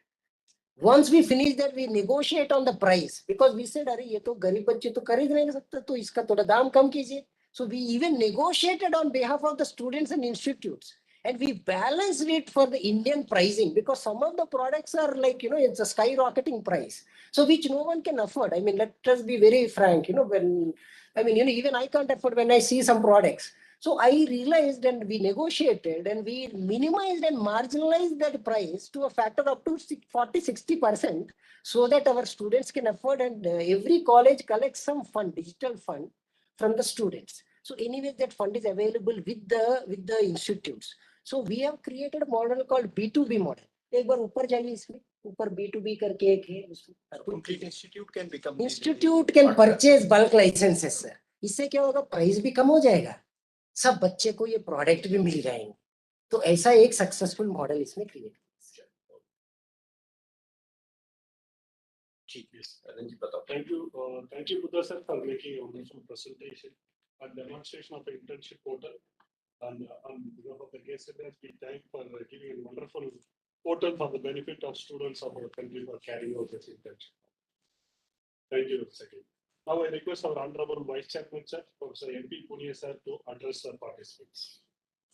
Once we finish that, we negotiate on the price, because we said, अरे ये तो गरीब बच्चे तो खरीद नहीं सकते, तो इसका थोड़ा दाम कम कीजिए. So we even negotiated on behalf of the students and institutes, and we balanced it for the Indian pricing, because some of the products are like, you know, it's a skyrocketing price, so which no one can afford. I mean, let us be very frank, you know, when, I mean, you know, even I can't afford when I see some products. So I realized and we negotiated and we minimized and marginalized that price to a factor up to 40-60%, so that our students can afford, and every college collects some fund, digital fund from the students. So anyway, that fund is available with the institutes. So we have created a model called B2B model. एक बार ऊपर जाइए इसमें, ऊपर B2B करके एक है उसमें.
Complete institute can become.
Institute can purchase bulk licenses, sir. इससे क्या होगा, प्राइस भी कम हो जाएगा, सब बच्चे को ये प्रोडक्ट भी मिल जाएंगे. तो ऐसा एक सक्सेसफुल मॉडल इसमें create.
Thank you, Buddha sir, for making a wonderful presentation and demonstration of the internship portal. And on behalf of the guest speakers, we thank for giving a wonderful portal for the benefit of students of our country for carrying out this internship. Thank you, Secretary. Now I request our Honorable Vice Chairman, sir, Professor MP Punia sir, to address the participants.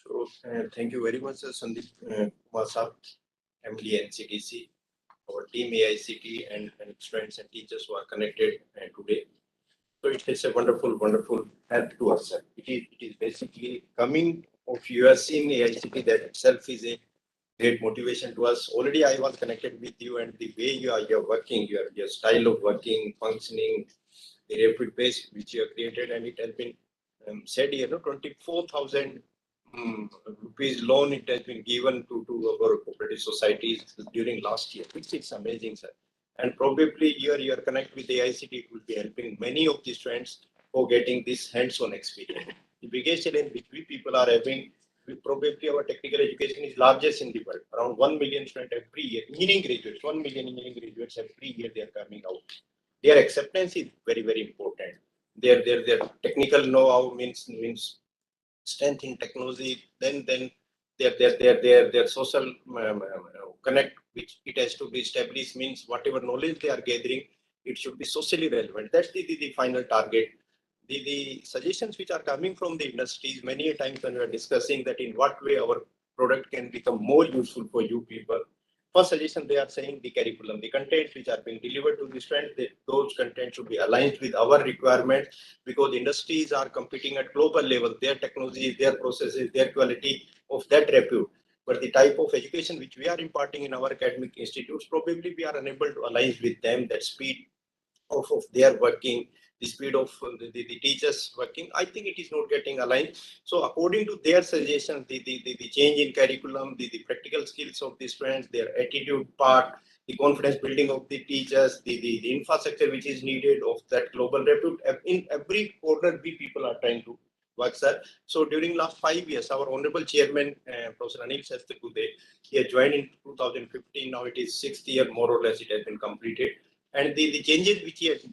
So, thank you very much, Sandeep Kumar sir, MD NCDC, our team AICTE and students and teachers who are connected today. So it is a wonderful help to us, sir. It is basically coming of US in AICTE, that itself is a great motivation to us. Already I was connected with you, and the way you're working, your style of working, functioning, the rapid pace which you have created, and it has been said here, 24,000 rupees loan it has been given to our cooperative societies during last year, which is amazing, sir. And probably your connect with the AICTE will be helping many of the students for getting this hands-on experience. The biggest challenge which we people are having, probably our technical education is largest in the world. Around 1 million students every year, engineering graduates, 1 million engineering graduates every year they are coming out. Their acceptance is very important. Their technical know-how means strength in technology. Then their social connect, which it has to be established, means whatever knowledge they are gathering, it should be socially relevant. That's the final target. The suggestions which are coming from the industries, many a times when we are discussing that in what way our product can become more useful for you people. First suggestion, they are saying the curriculum, the contents which are being delivered to the students, those contents should be aligned with our requirements, because industries are competing at global level. Their technology, their processes, their quality of that repute. But the type of education which we are imparting in our academic institutes, probably we are unable to align with them, that speed of their working, the speed of the teachers working. I think it is not getting aligned. So according to their suggestions, the change in curriculum, the practical skills of the students, their attitude part, the confidence building of the teachers, the infrastructure which is needed of that global repute, in every corner we people are trying to work, sir. So during last 5 years, our honorable chairman, Professor Anil Sastikude, he has joined in 2015. Now it is 6th year, more or less, it has been completed. And the changes which he has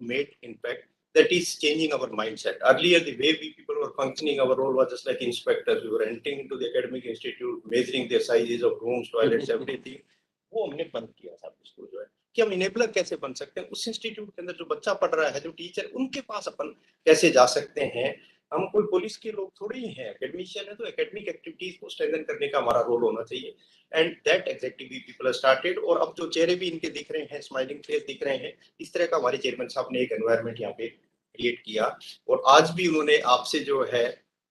made, in fact, that is changing our mindset. Earlier, the way we people were functioning, our role was just like inspectors. We were entering into the academic institute, measuring their sizes of rooms, toilets, everything. वो हमने बंद किया था उसको, जो है कि हम इनेबलर कैसे बन सकते हैं उस इंस्टीट्यूट के अंदर जो बच्चा पढ़ रहा है, जो टीचर, उनके पास अपन कैसे जा सकते हैं. हम कोई पुलिस के लोग थोड़े ही हैं, एकेडमिशियन है, तो एकेडमिक एक्टिविटीज को स्ट्रेंथन करने का हमारा रोल होना चाहिए. And that exactly people are started. और अब जो चेहरे भी इनके दिख रहे हैं, स्माइलिंग फेस दिख रहे हैं, इस तरह का हमारे चेयरमैन साहब ने एक एनवायरनमेंट यहाँ पे क्रिएट किया. और आज भी उन्होंने आपसे जो है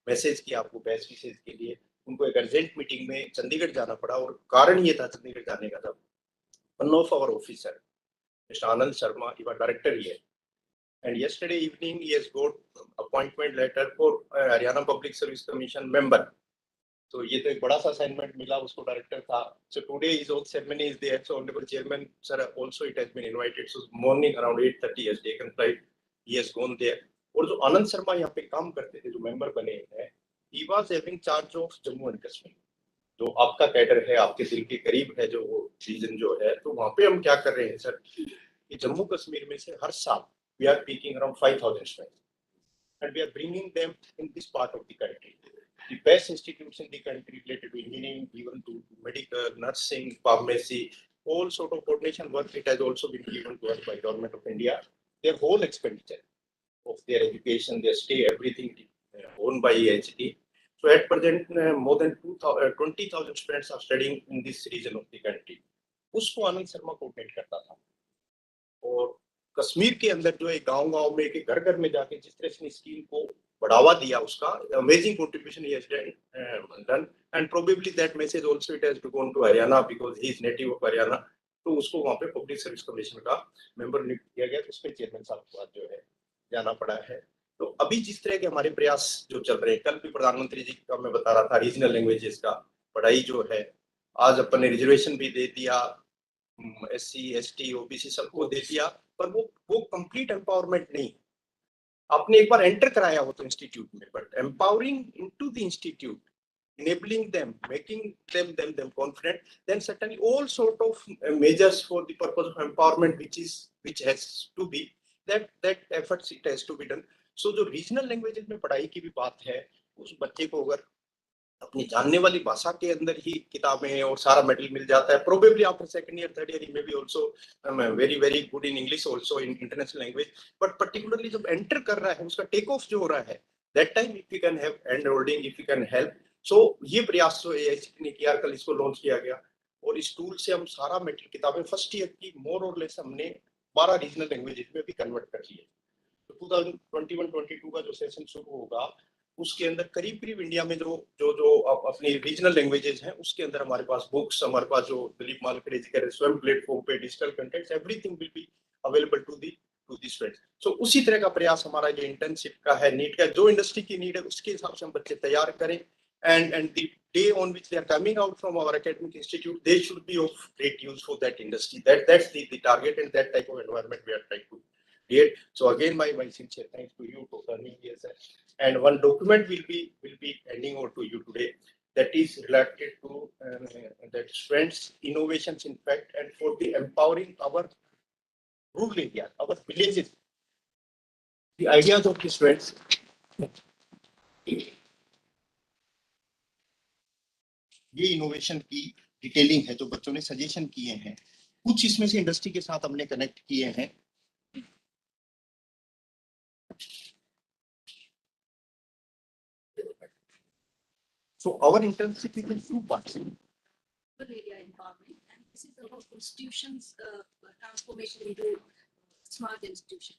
मैसेज किया आपको बेस्ट विशेष के लिए. उनको एक अर्जेंट मीटिंग में चंडीगढ़ जाना पड़ा, और कारण ये था चंडीगढ़ जाने का था, one of our officer mister Anand Sharma, he was director here, and yesterday evening he has got appointment letter for Haryana Public Service Commission member. So ये तो एक बड़ा सा असाइनमेंट मिला उसको, डायरेक्टर था. So today his oath ceremony is there. So honorable chairman sir also it has been invited. So morning around 8:30 he has taken flight. He has gone there. और जो आनंद शर्मा यहाँ पे काम करते थे, जो मेंबर बने हैं, he was having charge of Jammu and Kashmir, जो आपका कैडर है, आपके दिल के करीब है, जो वो रीजन जो है. तो वहाँ पे हम क्या कर रहे हैं सर, कि जम्मू कश्मीर में से हर साल we are picking around 5,000 students, and we are bringing them in this part of the country. The best institutes in the country related to engineering, even to medical, nursing, pharmacy, all sort of coordination work, it has also been given to us by Government of India. Their whole expenditure of their education, their stay, everything owned by AICTE. So at present, more than 20,000 students are studying in this region of the country. उसको Anand Sharma coordinate करता था. और कश्मीर के अंदर जो है गांव-गांव में, घर-घर में जाके जिस तरह से स्कीम को बढ़ावा दिया उसका, amazing contribution he has done, and probably that message also it has to go to Haryana because he is native of Haryana. तो उसको वहाँ पे पब्लिक सर्विस कमीशन का मेंबर नियुक्त किया गया, तो उसमें चेयरमैन साहब को आज जो है जाना पड़ा है। तो अभी जिस तरह के हमारे प्रयास जो चल रहे हैं, कल भी प्रधानमंत्री जी का मैं बता रहा था रीजनल लैंग्वेजेस का पढ़ाई जो है, आज अपन ने रिजर्वेशन भी दे दिया, SC ST OBC सबको दे दिया, पर वो कंप्लीट एम्पावरमेंट नहीं। आपने एक बार एंटर कराया हो तो इंस्टीट्यूट में, but empowering into the institute, enabling them, making them confident, then certainly all sort of measures for the purpose of empowerment, which has to be that efforts it has to be done. So जो regional languages में पढ़ाई की भी बात है, उस बच्चे को अगर अपनी जानने वाली भाषा के अंदर ही किताबें और सारा मेटेरियल मिल जाता है, probably after second year third year may be also very good in English, also in international language, but particularly जब एंटर कर रहा है, उसका टेक ऑफ जो हो रहा है, that time if you can have hand holding, if you can help. So ये प्रयास जो AICTE ने किया, कल इसको लॉन्च किया गया, और इस टूल से हम सारा मेटेरियल किताबें फर्स्ट ईयर की मोर और लेस हमने 12 रीजनल लैंग्वेजेस में भी कन्वर्ट कर ली है। तो 2021-22 का जो सेशन शुरू होगा, उसके अंदर करीब इंडिया में जो अपनी रीजनल लैंग्वेजेस हैं, उसके अंदर हमारे पास बुक्स, हमारे पास जो दिलीप मालकड़े जी के स्वयं प्लेटफॉर्म पे digital contents, everything will be available to the students. So उसी तरह का प्रयास हमारा ये इंटर्नशिप का है, नीट का, जो इंडस्ट्री की नीड है उसके हिसाब से हम बच्चे तैयार करें, and the day on which they are coming out from our academic institute, they should be of great use for that industry. That's the target, and that type of environment we are trying to create. So again, my sincere thanks to you for coming here, sir. And one document will be handing over to you today, that is related to that strengths, innovations, in fact, and for the empowering our rural areas, our villages. The ideas of the strengths. ये innovation की detailing है जो बच्चों ने suggestion किए हैं, कुछ इसमें से इंडस्ट्री के साथ हमने कनेक्ट किए हैं। So our internship is in 2 parts.
Area empowerment, and this is about institutions transformation into smart institution.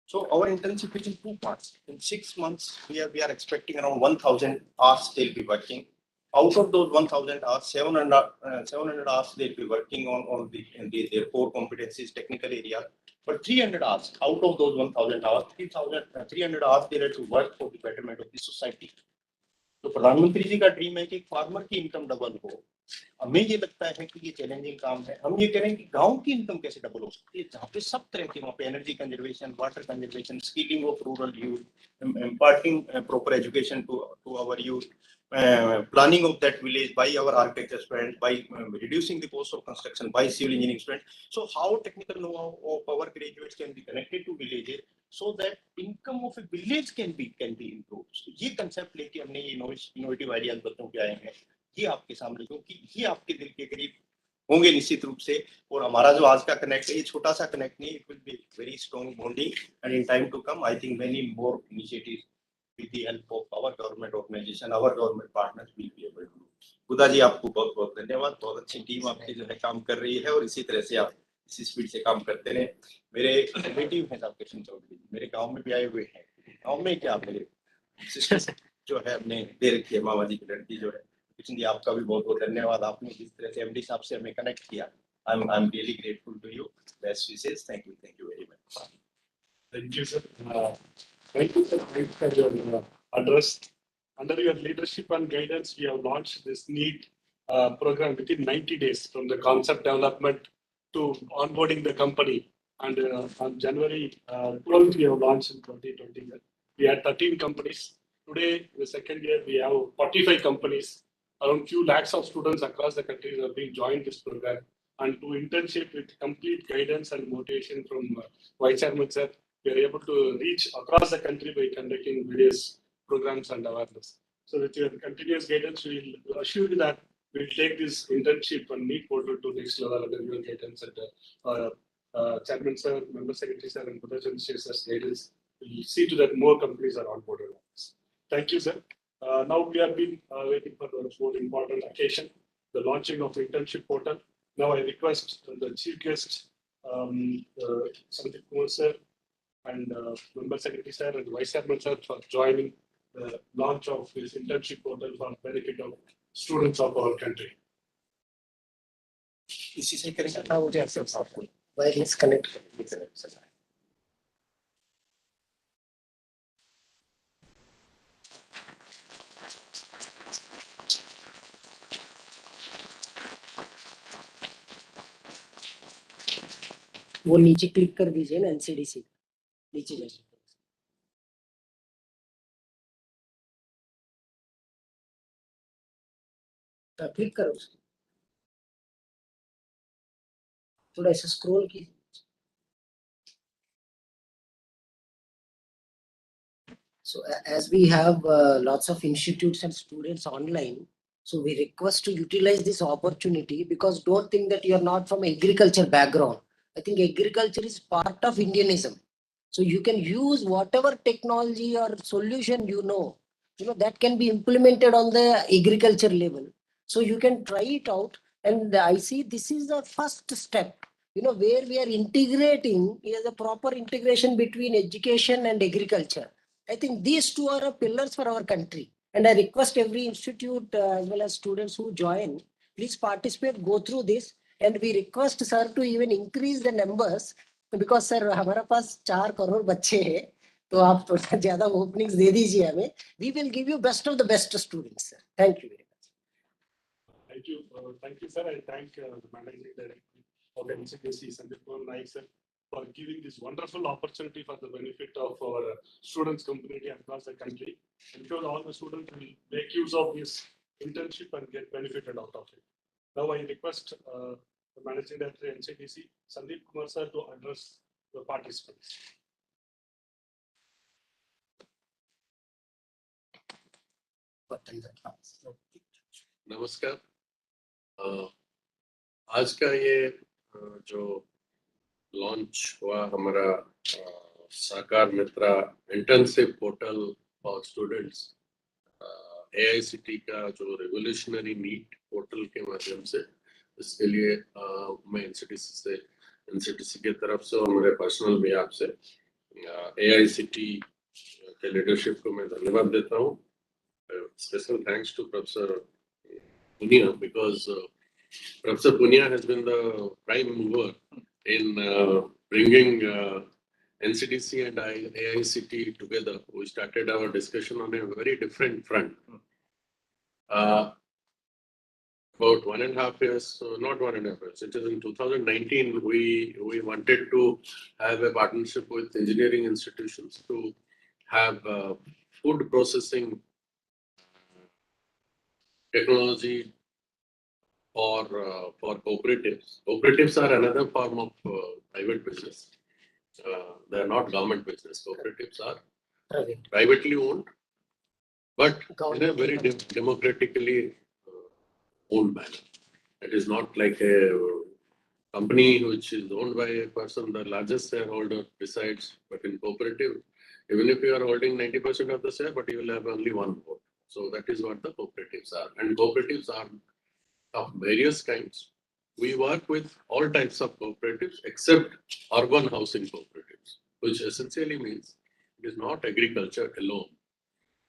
So our internship is in 2 parts. In 6 months, we are expecting around 1,000 hours they'll be working. Out of those 1,000 hours, 700 hours they'll be working on their core competencies, technical area. But 300 hours out of those 1,000 hours, 300 hours they have to work for the betterment of the society. तो प्रधानमंत्री जी का dream है कि farmer की income double हो। हमें ये लगता है कि ये चैलेंजिंग काम है। हम ये करें कि गांव की इनकम कैसे डबल हो सकती है, जहाँ पे सब तरह के, वहाँ पे energy conservation, water conservation, skilling of rural youth, imparting proper education to our youth, planning of that village by our architecture students, by reducing the cost of construction by civil engineering students. So how technical know-how of our graduates can be connected to villages, so that income of a village can be improved. So ये concept लेके हमने ये innovative ideas बच्चों के आए हैं, ये आपके सामने, क्योंकि ये आपके दिल के करीब होंगे निश्चित रूप से। और हमारा जो आज का कनेक्ट है, ये छोटा सा कनेक्ट नहीं, it will be very strong bonding, and in time to come I think many more initiatives with the help of our government organisation, our government partners will be able to. Budha ji, आपको बहुत बहुत धन्यवाद, बहुत अच्छी team आपकी जो है काम कर रही है, और इसी तरह से आप इसी स्पीड से काम करते रहे। मेरे रिलेटिव हैं साहब कृष्ण चौधरी, मेरे गाँव में भी आए हुए हैं। गाँव में क्या, मेरे सिस्टर जो है हमने दे रखी है, मामा जी की लड़की जो है। कृष्ण जी, आपका भी बहुत बहुत धन्यवाद, आपने जिस तरह से MD साहब से हमें कनेक्ट किया। I'm really grateful to you. Best wishes. Thank you very much.
Thank you, sir. Thank you, sir, for your address. Under your leadership and guidance, we have launched this NEET program within 90 days, from the concept development to onboarding the company. And on January 12th, we have launched in 2020. We had 13 companies. Today, the second year, we have 45 companies. Around few lakhs of students across the country have been joined this program. And to internship with complete guidance and motivation from Vice Chairman sir, we are able to reach across the country by conducting various programs and awareness. So with your continuous guidance, we will assure you that we will take this internship and NEET portal to next level under your guidance and Chairman sir, Member Secretary sir, and Potential sir's guidance. We will see to that more companies are on board with this. Thank you, sir. Now we have been waiting for the most important occasion, the launching of the internship portal. Now I request the chief guest, Sandeep Kumar sir, and member secretary sir and vice chairman sir for joining the launch of this internship portal for benefit of students of our country.
इसी से करेंगे
हाँ मुझे accept आपको wireless connect वो नीचे click कर दीजिए ना एनसीडीसी नीचे जाइए क्लिक करो उसको थोड़ा ऐसे स्क्रॉल कीजिए So as we have lots of institutes and students online, so we request to utilize this opportunity because don't think that you are not from agriculture background. I think agriculture is part of Indianism. So you can use whatever technology or solution you know that can be implemented on the agriculture level. So you can try it out. And I see this is the first step, where we are integrating is a proper integration between education and agriculture. I think these two are pillars for our country. And I request every institute as well as students who join, please participate, go through this. And we request sir to even increase the numbers because sir हमारा पास 4 करोड़ बच्चे हैं तो आप थोड़ा ज्यादा openings दे दीजिए हमें. We will give you best of the best students sir. Thank you very much.
Thank you sir. I thank the managing director of NCDC Internship sir for giving this wonderful opportunity for the benefit of our students community across the country. I'm sure all the students will make use of this internship and get benefited out of it. Now I request the managing director NCDC Sandeep Kumar sir to address the participants.
नमस्कार आज का ये जो launch हुआ हमारा Saakar Mitra internship portal for students AICTE का जो revolutionary NEET portal के माध्यम से इसके लिए मैं NCDC के तरफ से और मेरे पर्सनल भी आपसे AICTE के लीडरशिप को मैं धन्यवाद देता हूँ. Special thanks to Professor Punia because Professor Punia has been the prime mover in bringing NCDC and AICTE together. We started our discussion on a very different front. About 1.5 years, not 1.5 years, it is in 2019, we wanted to have a partnership with engineering institutions to have food processing technology for cooperatives. Cooperatives are another form of private business. They are not government business. Cooperatives are privately owned, but in a very democratically owned manner. It is not like a company which is owned by a person, the largest shareholder decides, but in cooperative, even if you are holding 90% of the share, but you will have only one vote. So that is what the cooperatives are. And cooperatives are of various kinds. We work with all types of cooperatives except urban housing cooperatives, which essentially means it is not agriculture alone.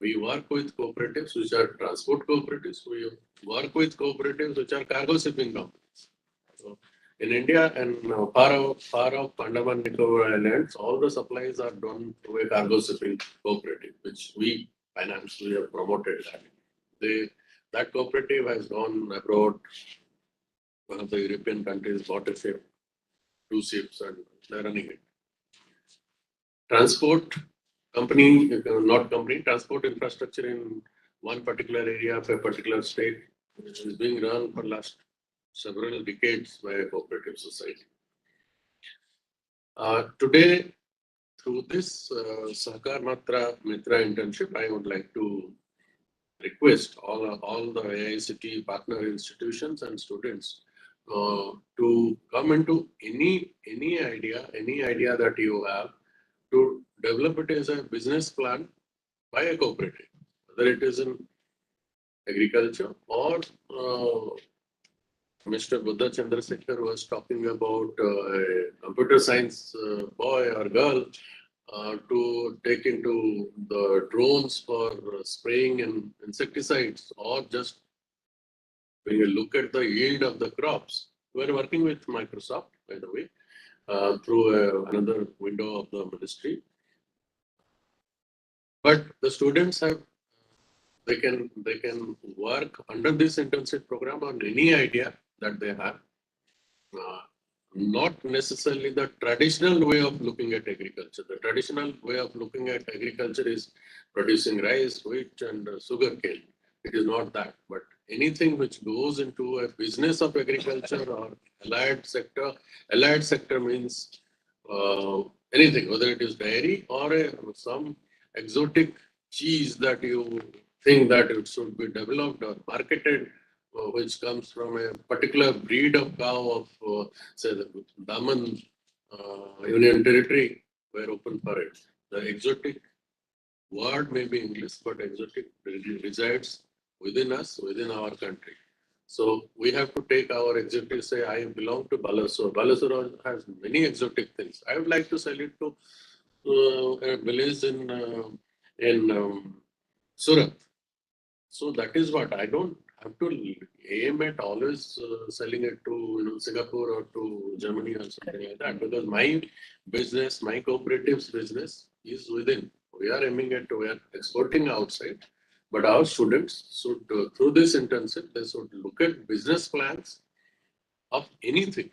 We work with cooperatives which are transport cooperatives. We work with cooperatives which are cargo shipping companies. So in India and far off Andaman Nicobar Islands, all the supplies are done through a cargo shipping cooperative, which we finance. We have promoted that. That cooperative has gone abroad. One of the European countries bought a ship, 2 ships, and they're running it. Transport company, transport infrastructure in one particular area of a particular state is being run for last several decades by a cooperative society. Today, through this Sahakar Mitra internship, I would like to request all the AICTE partner institutions and students to come into any idea that you have to develop it as a business plan by a cooperative, whether it is in agriculture or Mr. Buddha Chandrasekhar was talking about a computer science boy or girl to take into the drones for spraying and insecticides, or just when you look at the yield of the crops. We're working with Microsoft, by the way, through another window of the ministry. But the students have, they can work under this internship program on any idea that they have. Not necessarily the traditional way of looking at agriculture. The traditional way of looking at agriculture is producing rice, wheat, and sugar cane. It is not that, but anything which goes into a business of agriculture or allied sector means anything, whether it is dairy or some exotic cheese that you think that it should be developed or marketed, which comes from a particular breed of cow of, say, the Daman Union Territory, we're open for it. The exotic word may be English, but exotic resides within us, within our country. So we have to take our exotic, say, I belong to Balasore. Balasore has many exotic things. I would like to sell it to a village in Surat. So that is what I don't have to aim at always selling it to Singapore or to Germany or something like that, because my business, my cooperative's business is within. We are aiming at, we are exporting outside, but our students should through this internship they should look at business plans of anything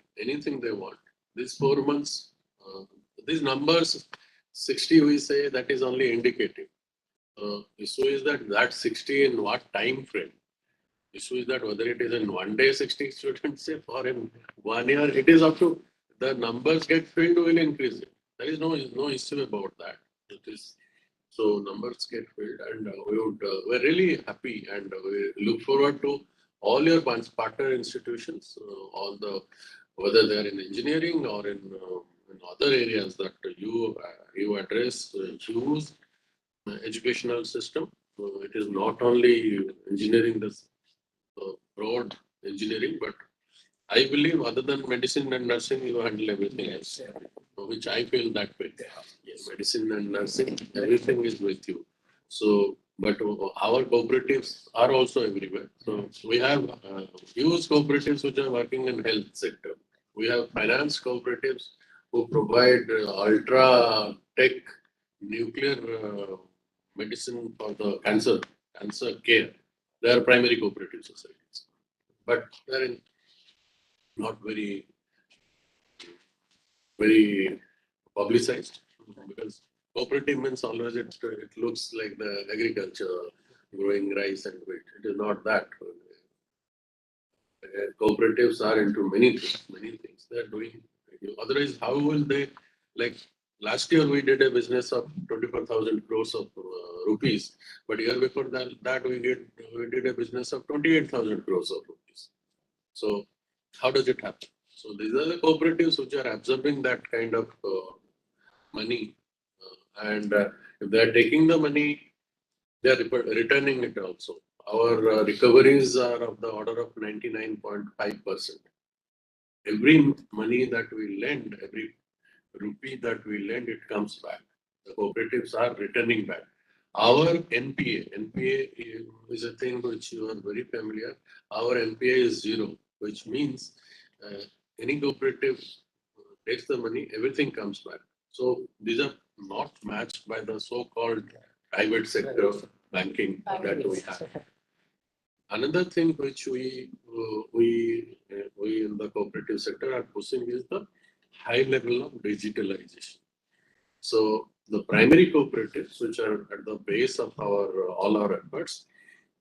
they want. These 4 months, these numbers 60 we say that is only indicative. Issue is that 60 in what time frame? Issue is that whether it is in 1 day 60 students or in 1 year, it is up to the numbers get filled will increase it. There is no issue about that. It is so numbers get filled, and we're really happy, and we look forward to all your partner institutions, all the whether they are in engineering or in other areas that you address, use educational system. It is not only engineering, this broad engineering, but I believe other than medicine and nursing, you handle everything else, which I feel that way. Yes, medicine and nursing, everything is with you. So, but our cooperatives are also everywhere. So we have huge cooperatives which are working in health sector. We have finance cooperatives who provide ultra tech nuclear medicine for the cancer care. They are primary cooperative societies, but they are not very publicized, because cooperative means always it looks like the agriculture, growing rice and wheat. It is not that. Cooperatives are into many things. They are doing. Otherwise, how will they, like last year we did a business of 24,000 crores of rupees, but year before that we did a business of 28,000 crores of rupees. So how does it happen? So these are the cooperatives which are absorbing that kind of money, and if they are taking the money, they are returning it also. Our recoveries are of the order of 99.5%. Every money that we lend, every rupee that we lend, it comes back. The cooperatives are returning back. Our NPA is a thing which you are very familiar. Our NPA is zero, which means any cooperative takes the money, everything comes back. So these are not matched by the so-called private sector banking that we have. Another thing which we in the cooperative sector are pushing is the high level of digitalization. So the primary cooperatives, which are at the base of all our efforts,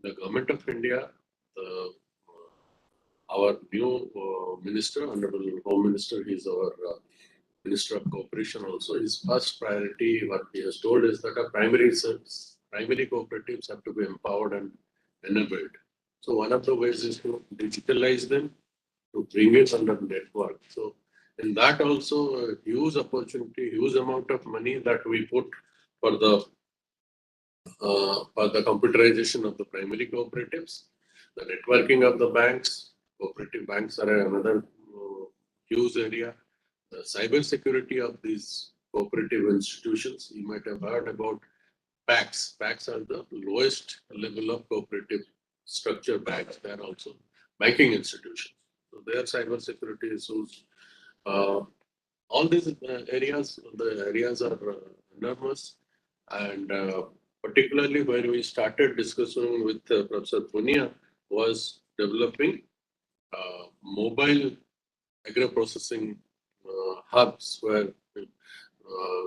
the government of India, our new minister, Honorable Home Minister, he is our Minister of Cooperation also. His first priority, what he has told, is that our primary cooperatives have to be empowered and enabled. So one of the ways is to digitalize them, to bring it under network. So in that also a huge opportunity, huge amount of money that we put for the computerization of the primary cooperatives, the networking of the banks. Cooperative banks are another huge area. The cyber security of these cooperative institutions. You might have heard about PACs. PACs are the lowest level of cooperative structure banks. They are also banking institutions. So their cyber security issues. All these areas, the areas are enormous, and particularly when we started discussing with Professor Punia was developing mobile agro-processing hubs where,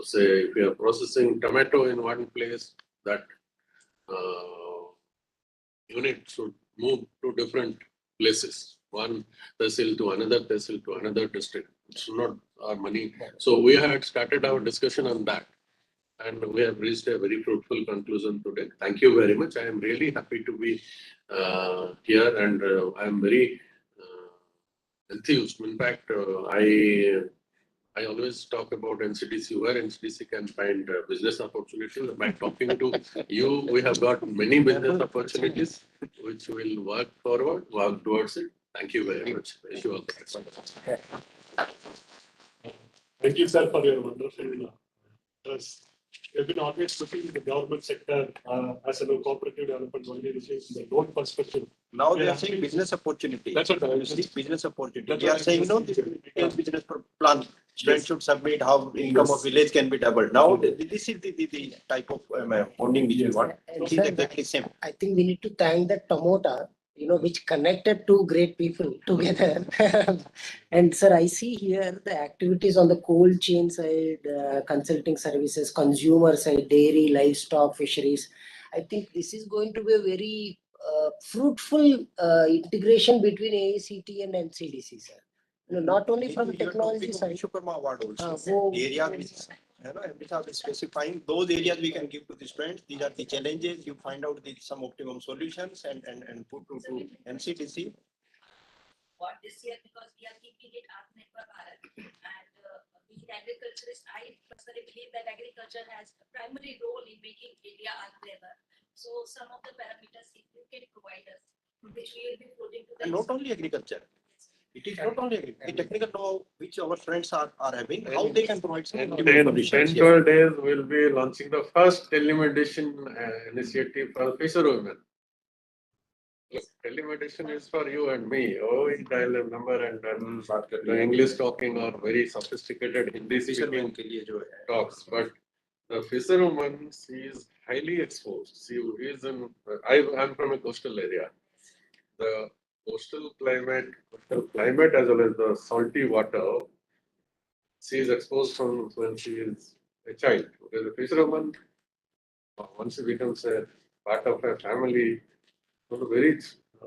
say, if you are processing tomato in one place, that unit should move to different places, one tehsil to another tehsil to another district. It's not our money. So we had started our discussion on that, and we have reached a very fruitful conclusion today. Thank you very much. I am really happy to be here, and I am very enthused. In fact, I always talk about NCDC, where NCDC can find business opportunities. By talking to you, we have got many business opportunities which will work forward, work towards it. Thank you very much. Wish you all the best.
Thank you, sir, for your wonderful address. We've been always looking at the government sector as a cooperative development only, which is the loan perspective.
Now they are saying business opportunity.
That's what I was
This business opportunity.
That's
They are
what I
saying,
was
no, this
saying.
business plan. Students should submit how income of village can be doubled. Now, this is the type of funding which we want.
And
It is
sir,
exactly same.
I think we need to thank the Tomota, which connected two great people together. And sir, I see here the activities on the cold chain side, consulting services, consumer side, dairy, livestock, fisheries. I think this is going to be a very fruitful integration between AICTE and NCDC, sir. Not only from technology side.
Vishwakarma award also.
Oh,
Area which are specifying those areas we can give to the students. These are the challenges. You find out some optimum solutions and put to NCDC.
What this year, because we are keeping it Atmanirbhar Bharat, and being agriculturist, I personally believe that agriculture has a primary role in making India Atmanirbhar. So some of the parameters, if you can provide us, which we will be putting to the.
And not only agriculture. It is not only the technical know which our friends are having, how they can provide some solutions.
12 days we'll be launching the first telemedicine initiative for fisher women. Telemedicine is for you and me. Oh, we dial a number and then the English talking or very sophisticated Hindi speaking talks. But the fisherwoman, she is highly exposed. She is in, I'm from a coastal area. The coastal climate as well as the salty water, she is exposed from when she is a child. Because a fisherwoman, once she becomes a part of a family, on a very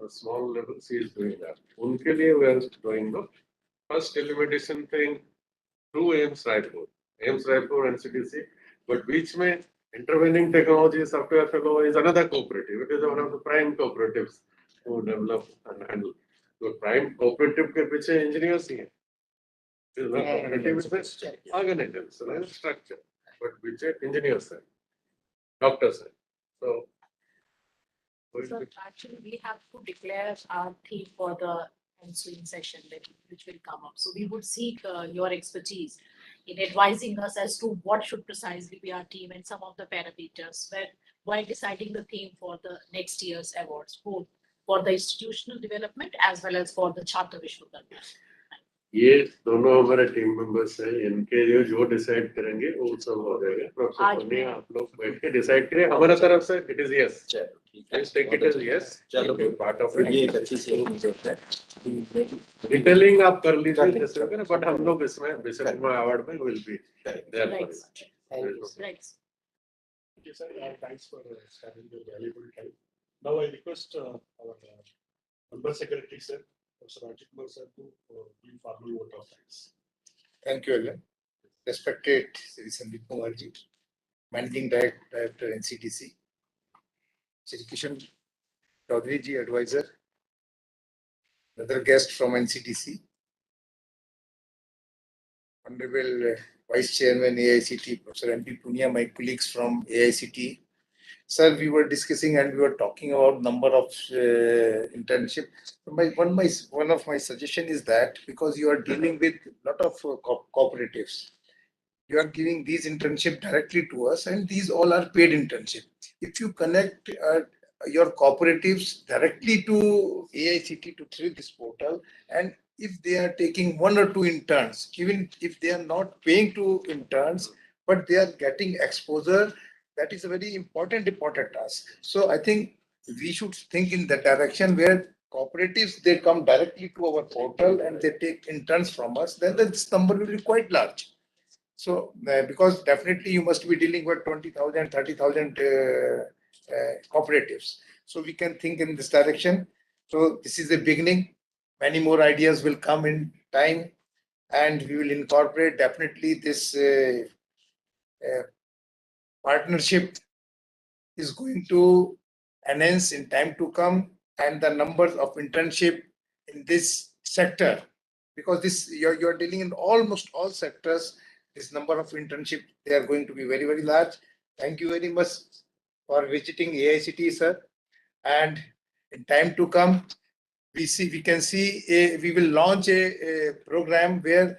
small level, she is doing that. Unke liye we are doing the first telemedicine thing through AIMS Raipur, NCDC, but which may intervening technology software fellow is another cooperative. It is one of the prime cooperatives who develop and handle. The prime cooperative के पीछे engineers ही हैं. It is not cooperative, it's an organization, structure, but which engineers हैं, doctors हैं. So.
So actually, we have to declare our theme for the ensuing session which will come up. So we would seek your expertise in advising us as to what should precisely be our theme and some of the parameters while deciding the theme for the next year's awards, both for the institutional development as well as for the Chhatra Vishwakarma.
ये दोनों हमारे team members हैं, इनके जो decide करेंगे वो सब हो जाएगा. प्रोफेसर पुनिया आप लोग बैठ के डिसाइड करें. हमारा तरफ से it is yes. Please take it as yes. चलो पार्ट ऑफ ये एक अच्छी सी डिटेलिंग आप कर लीजिए जैसे वगैरह, बट हम लोग इसमें विश्वकर्मा अवार्ड में will be there for it.
Right.
Okay, sir. Thanks for sharing your valuable time. Now I request our member secretary, sir, Professor Rajkumar sir, to give formal vote of thanks.
Thank you again. Respected Sri Sandeep Kumar ji, Managing Director NCDC, Sri Kishan Chaudhary ji, Advisor, another guest from NCDC, Honorable Vice Chairman AICTE, Professor M.P. Punia, my colleagues from AICTE. Sir, we were discussing and we were talking about number of internship. One of my suggestion is that because you are dealing with lot of cooperatives, you are giving these internship directly to us, and these all are paid internship. If you connect your cooperatives directly to AICT to through this portal, and if they are taking 1 or 2 interns, even if they are not paying to interns, but they are getting exposure, that is a very important task. So I think we should think in that direction where cooperatives, they come directly to our portal and they take interns from us, then this number will be quite large. So, because definitely you must be dealing with 20,000, 30,000 cooperatives. So we can think in this direction. So this is the beginning. Many more ideas will come in time, and we will incorporate definitely this partnership is going to enhance in time to come, and the numbers of internship in this sector, because this you're dealing in almost all sectors, this number of internship, they are going to be very, very large. Thank you very much for visiting AICT, sir. And in time to come, we will launch a program where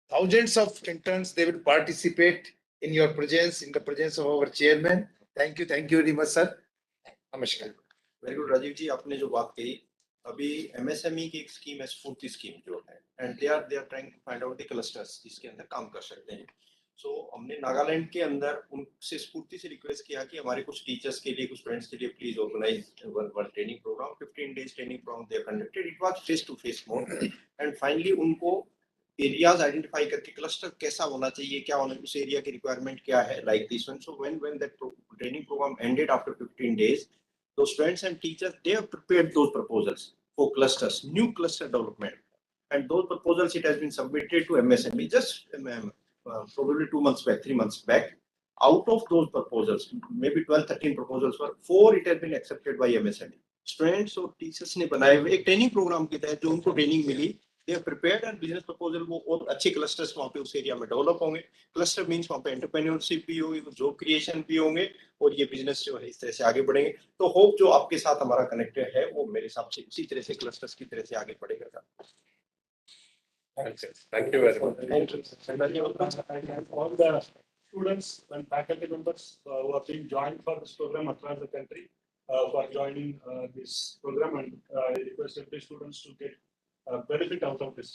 thousands of interns, they will participate in your presence, in the presence of our chairman. Thank you very much, sir. Namaskar.
Very good Rajeev ji, आपने जो बात कही, अभी MSME की एक scheme है, स्फूर्ति scheme जो है, and they are trying to find out the clusters जिसके अंदर काम कर सकते हैं. सो हमने नागालैंड के अंदर उनसे स्फूर्ति से रिक्वेस्ट किया कि हमारे कुछ टीचर्स के लिए, कुछ स्टूडेंट्स के लिए please organise one training programme. 15 days training programme they conducted. It was face to face mode, and finally उनको एरियाज आइडेंटिफाई करके क्लस्टर कैसा होना चाहिए, क्या होना, उस एरिया की रिक्वायरमेंट क्या है, like this one. So when that training programme ended after 15 days, those students and teachers, they have prepared those proposals for clusters, new cluster development, and those proposals, it has been submitted to MSME just probably 2 months back, 3 months back. Out of those proposals, maybe 12-13 proposals were, 4 it has been accepted by MSME. Students और teachers ने बनाए हुए एक training programme के तहत जो उनको training मिली, they have prepared and business proposal, वो और अच्छे clusters वहाँ पे उस एरिया में डेवलप होंगे. क्लस्टर मीन्स वहाँ पे एंटरप्रेन्योरशिप भी होगी, जॉब क्रिएशन भी होंगे, और ये बिजनेस जो है इस तरह से आगे बढ़ेंगे. तो होप जो आपके साथ हमारा कनेक्टेड है, वो मेरे हिसाब से इसी तरह से क्लस्टर्स की तरह से आगे बढ़ेगा.
Thank you very much.
Thank you. And all the students and faculty members who are being joined for this program across the country for joining this program, and I request every students to get benefit out of this.